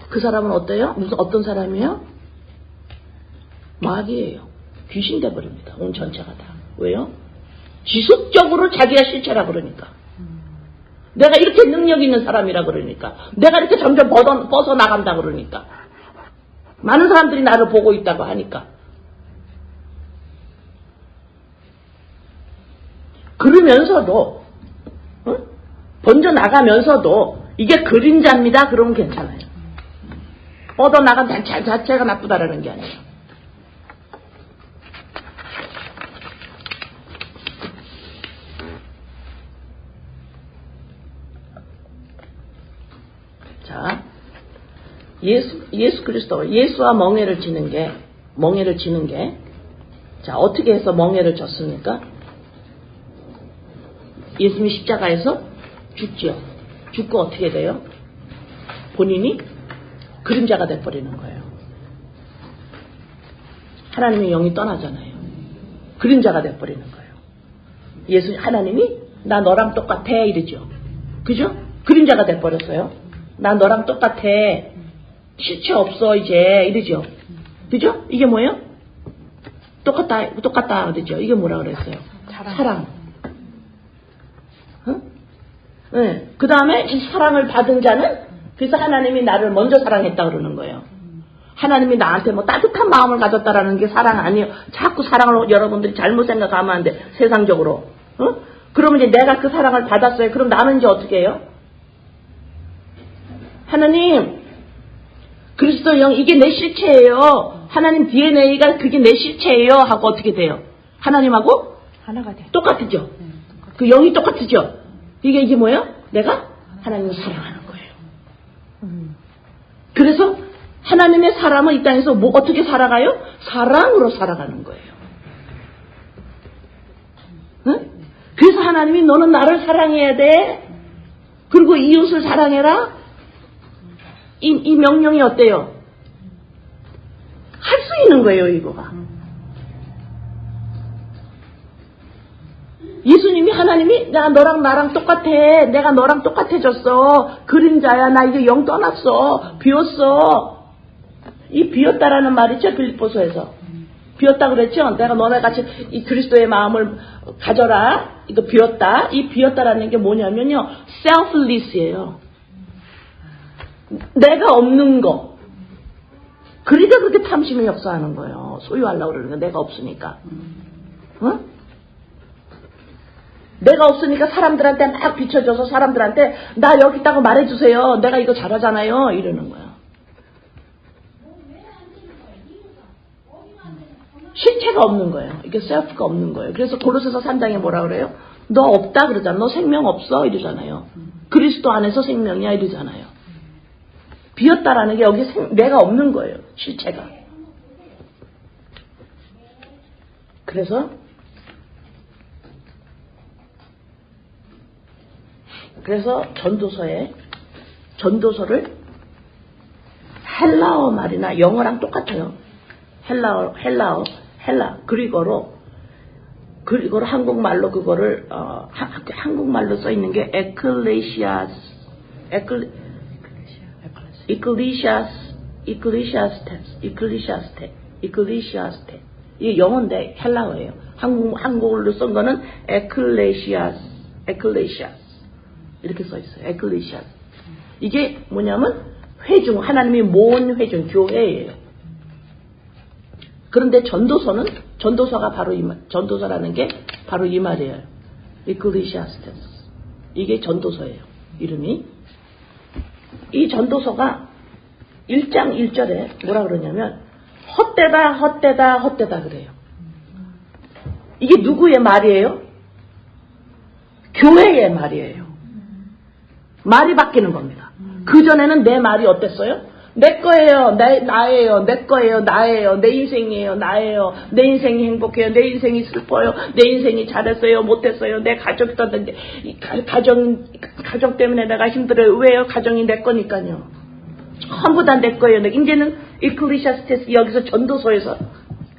그 사람은 어때요? 어떤 사람이에요? 마귀예요. 귀신 돼버립니다. 온 전체가 다. 왜요? 지속적으로 자기가 실체라 그러니까. 내가 이렇게 능력 있는 사람이라 그러니까. 내가 이렇게 점점 벗어나간다 그러니까. 많은 사람들이 나를 보고 있다고 하니까. 그러면서도 번져나가면서도 이게 그림자입니다. 그러면 괜찮아요. 뻗어나간 자체가 나쁘다라는 게 아니에요. 자, 예수 그리스도, 예수와 멍에를 지는 게, 자, 어떻게 해서 멍에를 졌습니까? 예수님이 십자가에서 죽죠. 죽고 어떻게 돼요? 본인이 그림자가 돼버리는 거예요. 하나님의 영이 떠나잖아요. 그림자가 돼버리는 거예요. 하나님이 나 너랑 똑같아 이러죠. 그죠? 그림자가 돼버렸어요. 나 너랑 똑같아. 실체 없어 이제 이러죠. 그죠? 이게 뭐예요? 똑같다 그러죠. 이게 뭐라 그랬어요? 사랑. 응? 네. 그 다음에 이 사랑을 받은 자는 그래서 하나님이 나를 먼저 사랑했다 그러는 거예요. 하나님이 나한테 뭐 따뜻한 마음을 가졌다라는 게 사랑 아니에요. 자꾸 사랑을 여러분들이 잘못 생각하면 안 돼. 세상적으로. 그러면 이제 내가 그 사랑을 받았어요. 그럼 나는 이제 어떻게 해요? 하나님, 그리스도 영 이게 내 실체예요. 하나님 DNA가 그게 내 실체예요. 하고 어떻게 돼요? 하나님하고 하나가 돼. 똑같죠. 그 영이 똑같죠. 이게 뭐예요? 내가 하나님을 사랑하는 거예요. 그래서 하나님의 사람은 이 땅에서 뭐 어떻게 살아가요? 사랑으로 살아가는 거예요. 응? 그래서 하나님이 너는 나를 사랑해야 돼. 그리고 이웃을 사랑해라. 이 명령이 어때요? 할 수 있는 거예요, 이거가. 예수님이 하나님이 나 너랑 나랑 똑같아. 내가 너랑 똑같아졌어. 그림자야. 나 이제 영 떠났어. 비었어. 이 비었다라는 말이죠. 빌립보서에서. 비었다 그랬죠. 내가 너네 같이 이 그리스도의 마음을 가져라. 이거 비었다. 이 비었다라는 게 뭐냐면요. selfless예요. 내가 없는 거. 그러니까 그렇게 탐심이 역사하는 거예요. 소유하려고 그러는 거. 내가 없으니까. 응? 내가 없으니까 사람들한테 막 비춰줘서 사람들한테 나 여기 있다고 말해주세요. 내가 이거 잘하잖아요. 이러는 거야. 실체가 없는 거예요. 이게 셀프가 없는 거예요. 그래서 고로새서 3장에 뭐라 그래요? 너 없다 그러잖아. 너 생명 없어 이러잖아요. 그리스도 안에서 생명이야 이러잖아요. 비었다라는 게 여기 내가 없는 거예요. 실체가. 그래서 전도서를 헬라어 말이나 영어랑 똑같아요. 그리고로 한국말로 그거를 한국말로 써 있는 게 ecclesiastes 이게 영어인데 헬라어예요. 한국어로 쓴 거는 ecclesias 이렇게 써 있어요. ecclesias 이게 뭐냐면 회중, 하나님이 모은 회중, 교회예요. 그런데 전도서가 바로 전도서라는 게 바로 이 말이에요. ecclesiastes 이게 전도서예요. 이름이. 이 전도서가 1장 1절에 뭐라 그러냐면 헛되다 그래요. 이게 누구의 말이에요? 교회의 말이에요. 말이 바뀌는 겁니다. 그전에는 내 말이 어땠어요? 내 거예요. 나예요. 내 거예요. 나예요. 내 인생이에요. 나예요. 내 인생이 행복해요. 내 인생이 슬퍼요. 내 인생이 잘했어요. 못했어요. 내 가족이 떴는데 가정 때문에 내가 힘들어요. 왜요? 가정이 내 거니까요. 전부 다 내 거예요. 이제는 이클레시아스테스 여기서 전도서에서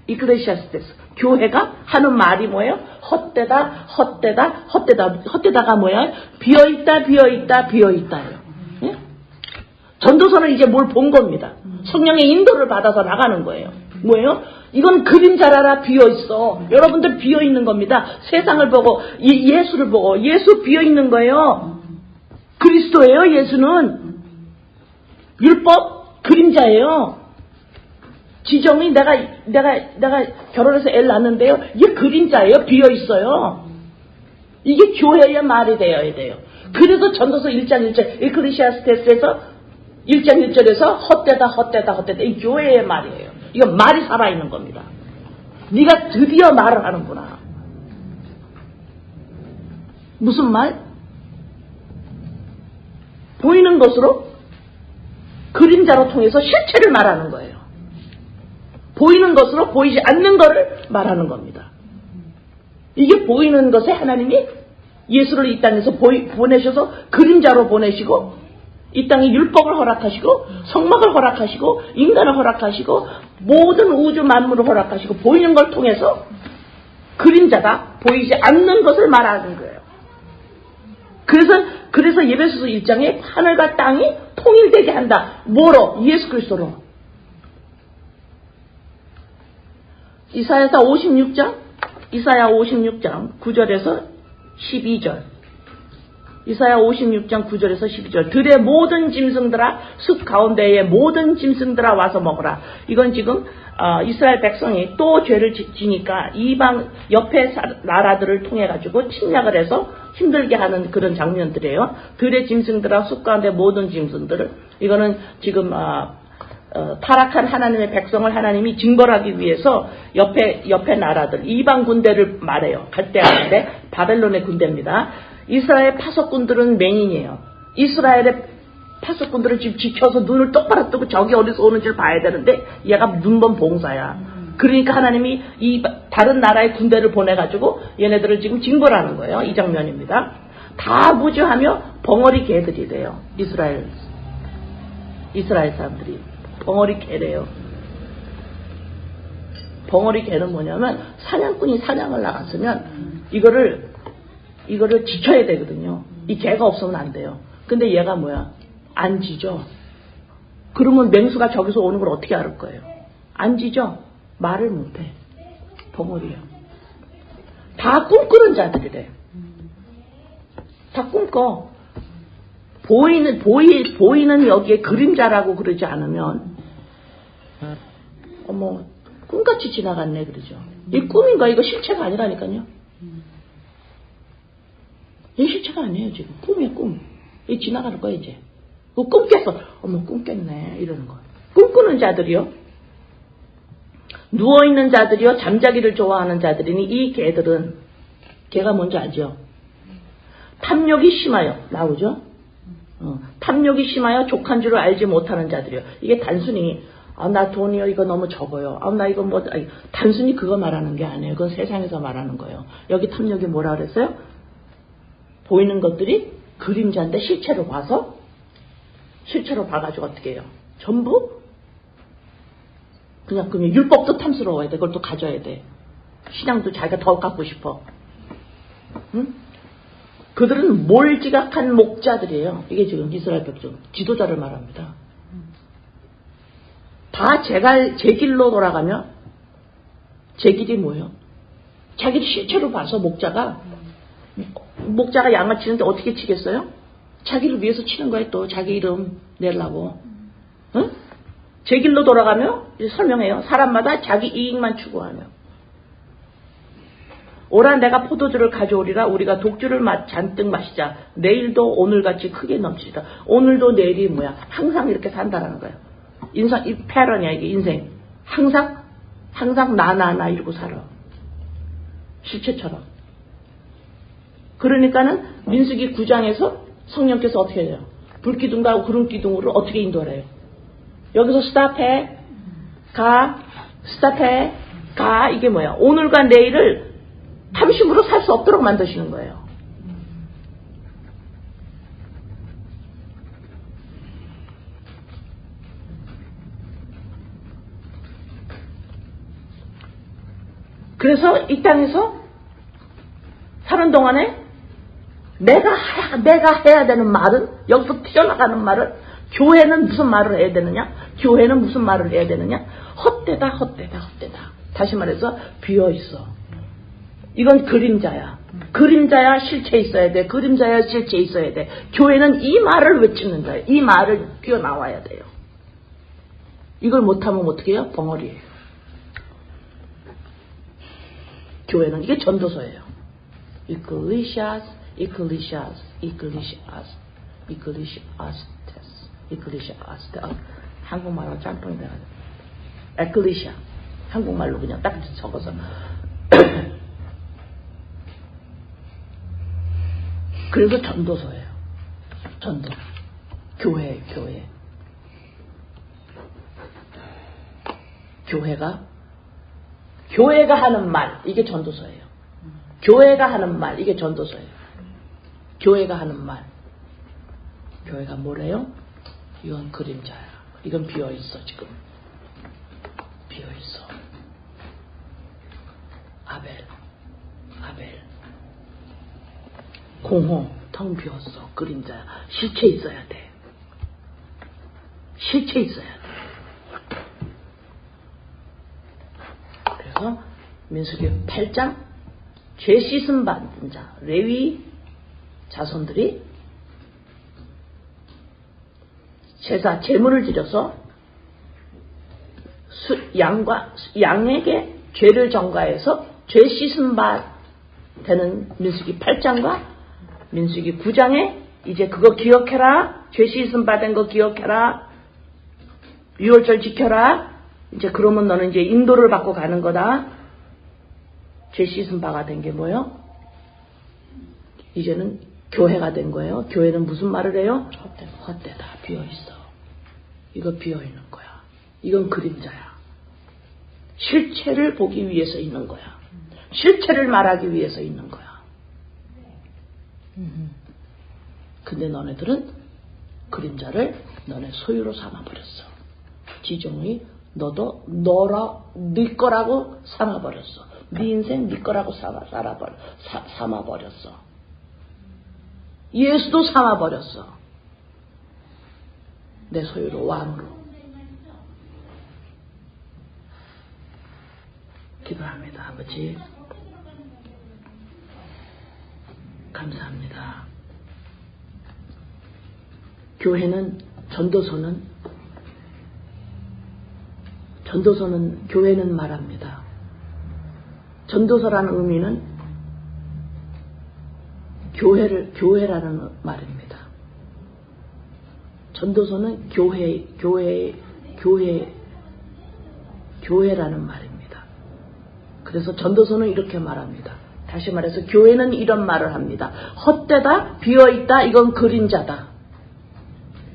이클레시아스테스 교회가 하는 말이 뭐예요? 헛되다가 뭐야? 비어있다예요. 예? 전도서는 이제 뭘 본 겁니다. 성령의 인도를 받아서 나가는 거예요. 뭐예요? 이건 그림자라라 비어있어. 여러분들 비어있는 겁니다. 세상을 보고 예수를 보고 예수 비어있는 거예요. 그리스도예요. 예수는 율법 그림자예요. 지정이 내가 결혼해서 애를 낳는데요. 이게 그림자예요. 비어있어요. 이게 교회의 말이 되어야 돼요. 그래서 전도서 1장 1절 에클레시아스테스에서 1장 1절에서 헛되다 이 교회의 말이에요. 이건 말이 살아있는 겁니다. 네가 드디어 말을 하는구나. 무슨 말? 보이는 것으로 그림자로 통해서 실체를 말하는 거예요. 보이는 것으로 보이지 않는 것을 말하는 겁니다. 이게 보이는 것에 하나님이 예수를 이 땅에서 보내셔서 그림자로 보내시고 이 땅에 율법을 허락하시고 성막을 허락하시고 인간을 허락하시고 모든 우주 만물을 허락하시고 보이는 걸 통해서 그림자가 보이지 않는 것을 말하는 거예요. 그래서 예배소서 1장에 하늘과 땅이 통일되게 한다. 뭐로? 예수 그리스도로. 이사야 56장 9절에서 12절. 이사야 56장 9절에서 12절. 들의 모든 짐승들아 숲 가운데의 모든 짐승들아 와서 먹어라. 이건 지금 이스라엘 백성이 또 죄를 지니까 이방 옆에 나라들을 통해 가지고 침략을 해서 힘들게 하는 그런 장면들이에요. 들의 짐승들아 숲 가운데 모든 짐승들을. 이거는 지금 타락한 하나님의 백성을 하나님이 징벌하기 위해서 옆에 나라들 이방 군대를 말해요. 갈대아 군대, 바벨론의 군대입니다. 이스라엘 파수꾼들은 맹인이에요. 이스라엘의 파수꾼들은 지금 지켜서 눈을 똑바로 뜨고 적이 어디서 오는지를 봐야 되는데 얘가 눈먼 봉사야. 그러니까 하나님이 이 다른 나라의 군대를 보내가지고 얘네들을 지금 징벌하는 거예요. 이 장면입니다. 다 무주하며 벙어리 개들이 돼요. 이스라엘 사람들이 벙어리 개래요. 벙어리 개는 뭐냐면 사냥꾼이 사냥을 나갔으면 이거를 지켜야 되거든요. 이 개가 없으면 안 돼요. 근데 얘가 뭐야? 안 짖어. 그러면 맹수가 저기서 오는 걸 어떻게 알을 거예요? 안 짖어. 말을 못해. 벙어리요. 다 꿈꾸는 자들이래. 다 꿈꿔. 보이는 여기에 그림자라고 그러지 않으면 어머 꿈같이 지나갔네 그러죠. 이 꿈인가? 이거 실체가 아니라니까요. 이 실체가 아니에요 지금. 꿈이야 꿈. 이 지나가는 거야 이제. 꿈 깼어. 어머 꿈 깼네 이러는 거. 꿈꾸는 자들이요. 누워있는 자들이요. 잠자기를 좋아하는 자들이니 이 개들은 개가 뭔지 알죠? 탐욕이 심하여 나오죠? 탐욕이 심하여 족한 줄을 알지 못하는 자들이요. 이게 단순히 나 돈이요 이거 너무 적어요. 나 이거 단순히 그거 말하는 게 아니에요. 그건 세상에서 말하는 거예요. 여기 탐욕이 뭐라 그랬어요? 보이는 것들이 그림자인데 실체로 봐가지고 어떻게 해요? 전부 그냥 율법도 탐스러워야 돼. 그걸 또 가져야 돼. 신앙도 자기가 더 갖고 싶어. 응? 그들은 몰지각한 목자들이에요. 이게 지금 이스라엘 백성 지도자를 말합니다. 다 제 길로 돌아가며 제 길이 뭐예요? 자기 실체로 봐서 목자가 양을 치는데 어떻게 치겠어요? 자기를 위해서 치는 거예요. 또 자기 이름 내려고. 응? 제 길로 돌아가며 설명해요. 사람마다 자기 이익만 추구하며. 오라 내가 포도주를 가져오리라. 우리가 독주를 잔뜩 마시자. 내일도 오늘같이 크게 넘치다. 오늘도 내일이 뭐야? 항상 이렇게 산다라는 거예요. 인생 이 패런이야 이게 인생. 항상 나 이러고 살아. 실체처럼. 그러니까는 민수기 9장에서 성령께서 어떻게 해요? 불기둥과 구름기둥으로 어떻게 인도하래요? 여기서 스탑해, 가, 스탑해, 가. 이게 뭐야? 오늘과 내일을 탐심으로 살 수 없도록 만드시는 거예요. 그래서 이 땅에서 사는 동안에 내가 해야 되는 말은, 여기서 튀어나가는 말은, 교회는 무슨 말을 해야 되느냐? 교회는 무슨 말을 해야 되느냐? 헛되다. 다시 말해서 비어있어. 이건 그림자야. 그림자야 실체 있어야 돼. 그림자야 실체 있어야 돼. 교회는 이 말을 외치는 거예요. 이 말을 뛰어나와야 돼요. 이걸 못하면 어떻게 해요? 벙어리예요. 교회는 이게 전도서예요. 이클리시아스. 한국말로 짬뽕이 돼가지고. 에클리시아. 한국말로 그냥 딱 적어서. 그래서 전도서예요. 전도. 교회. 교회가 하는 말, 이게 전도서예요. 교회가 하는 말, 이게 전도서예요. 교회가 하는 말. 교회가 뭐래요? 이건 그림자야. 이건 비어있어, 지금. 비어있어. 아벨. 공허, 텅 비었어. 그림자야. 실체 있어야 돼. 그래서 민수기 8장 죄 씻음 받은 자 레위 자손들이 제물을 드려서 양에게 죄를 전가해서 죄 씻음 되는 민수기 8장과 민수기 9장에 이제 그거 기억해라. 죄 씻음 받은 거 기억해라. 유월절 지켜라. 이제 그러면 너는 이제 인도를 받고 가는 거다. 죄 씻음 바가 된 게 뭐예요? 이제는 교회가 된 거예요. 교회는 무슨 말을 해요? 헛되다. 비어있어. 이거 비어있는 거야. 이건 그림자야. 실체를 보기 위해서 있는 거야. 실체를 말하기 위해서 있는 거야. 근데 너네들은 그림자를 너네 소유로 삼아버렸어. 지종이 너도 네 거라고 삼아버렸어. 네 인생 네 거라고 삼아버렸어. 예수도 삼아버렸어. 내 소유로, 왕으로. 기도합니다. 아버지 감사합니다. 전도서는 교회는 말합니다. 전도서라는 의미는 교회라는 말입니다. 전도서는 교회라는 말입니다. 그래서 전도서는 이렇게 말합니다. 다시 말해서 교회는 이런 말을 합니다. 헛되다, 비어있다, 이건 그림자다.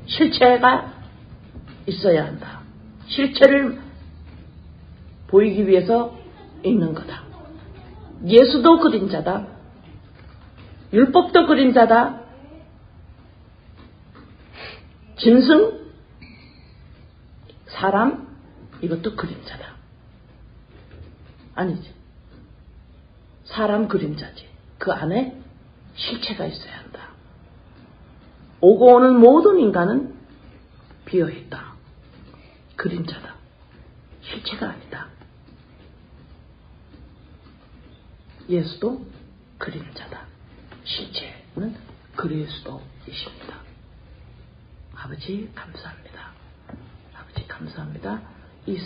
실체가 있어야 한다. 실체를 보이기 위해서 있는 거다. 예수도 그림자다. 율법도 그림자다. 짐승, 사람, 이것도 그림자다. 아니지. 사람 그림자지. 그 안에 실체가 있어야 한다. 오고 오는 모든 인간은 비어있다. 그림자다. 실체가 아니다. 예수도 그림자다. 실체는 그리스도이십니다. 아버지 감사합니다. 아버지 감사합니다. 이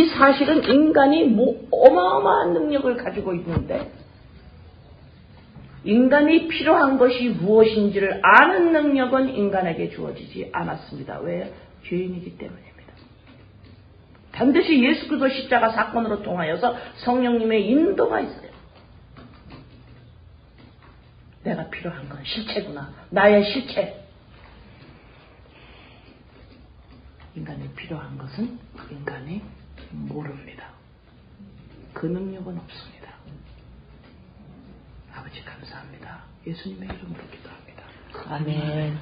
사실은 인간이 어마어마한 능력을 가지고 있는데 인간이 필요한 것이 무엇인지를 아는 능력은 인간에게 주어지지 않았습니다. 왜? 죄인이기 때문입니다. 반드시 예수 그리스도 십자가 사건으로 통하여서 성령님의 인도가 있어요. 내가 필요한 건 실체구나. 나의 실체. 인간이 필요한 것은 인간이 모릅니다. 그 능력은 없습니다. 아버지 감사합니다. 예수님의 이름으로 기도합니다. 아멘.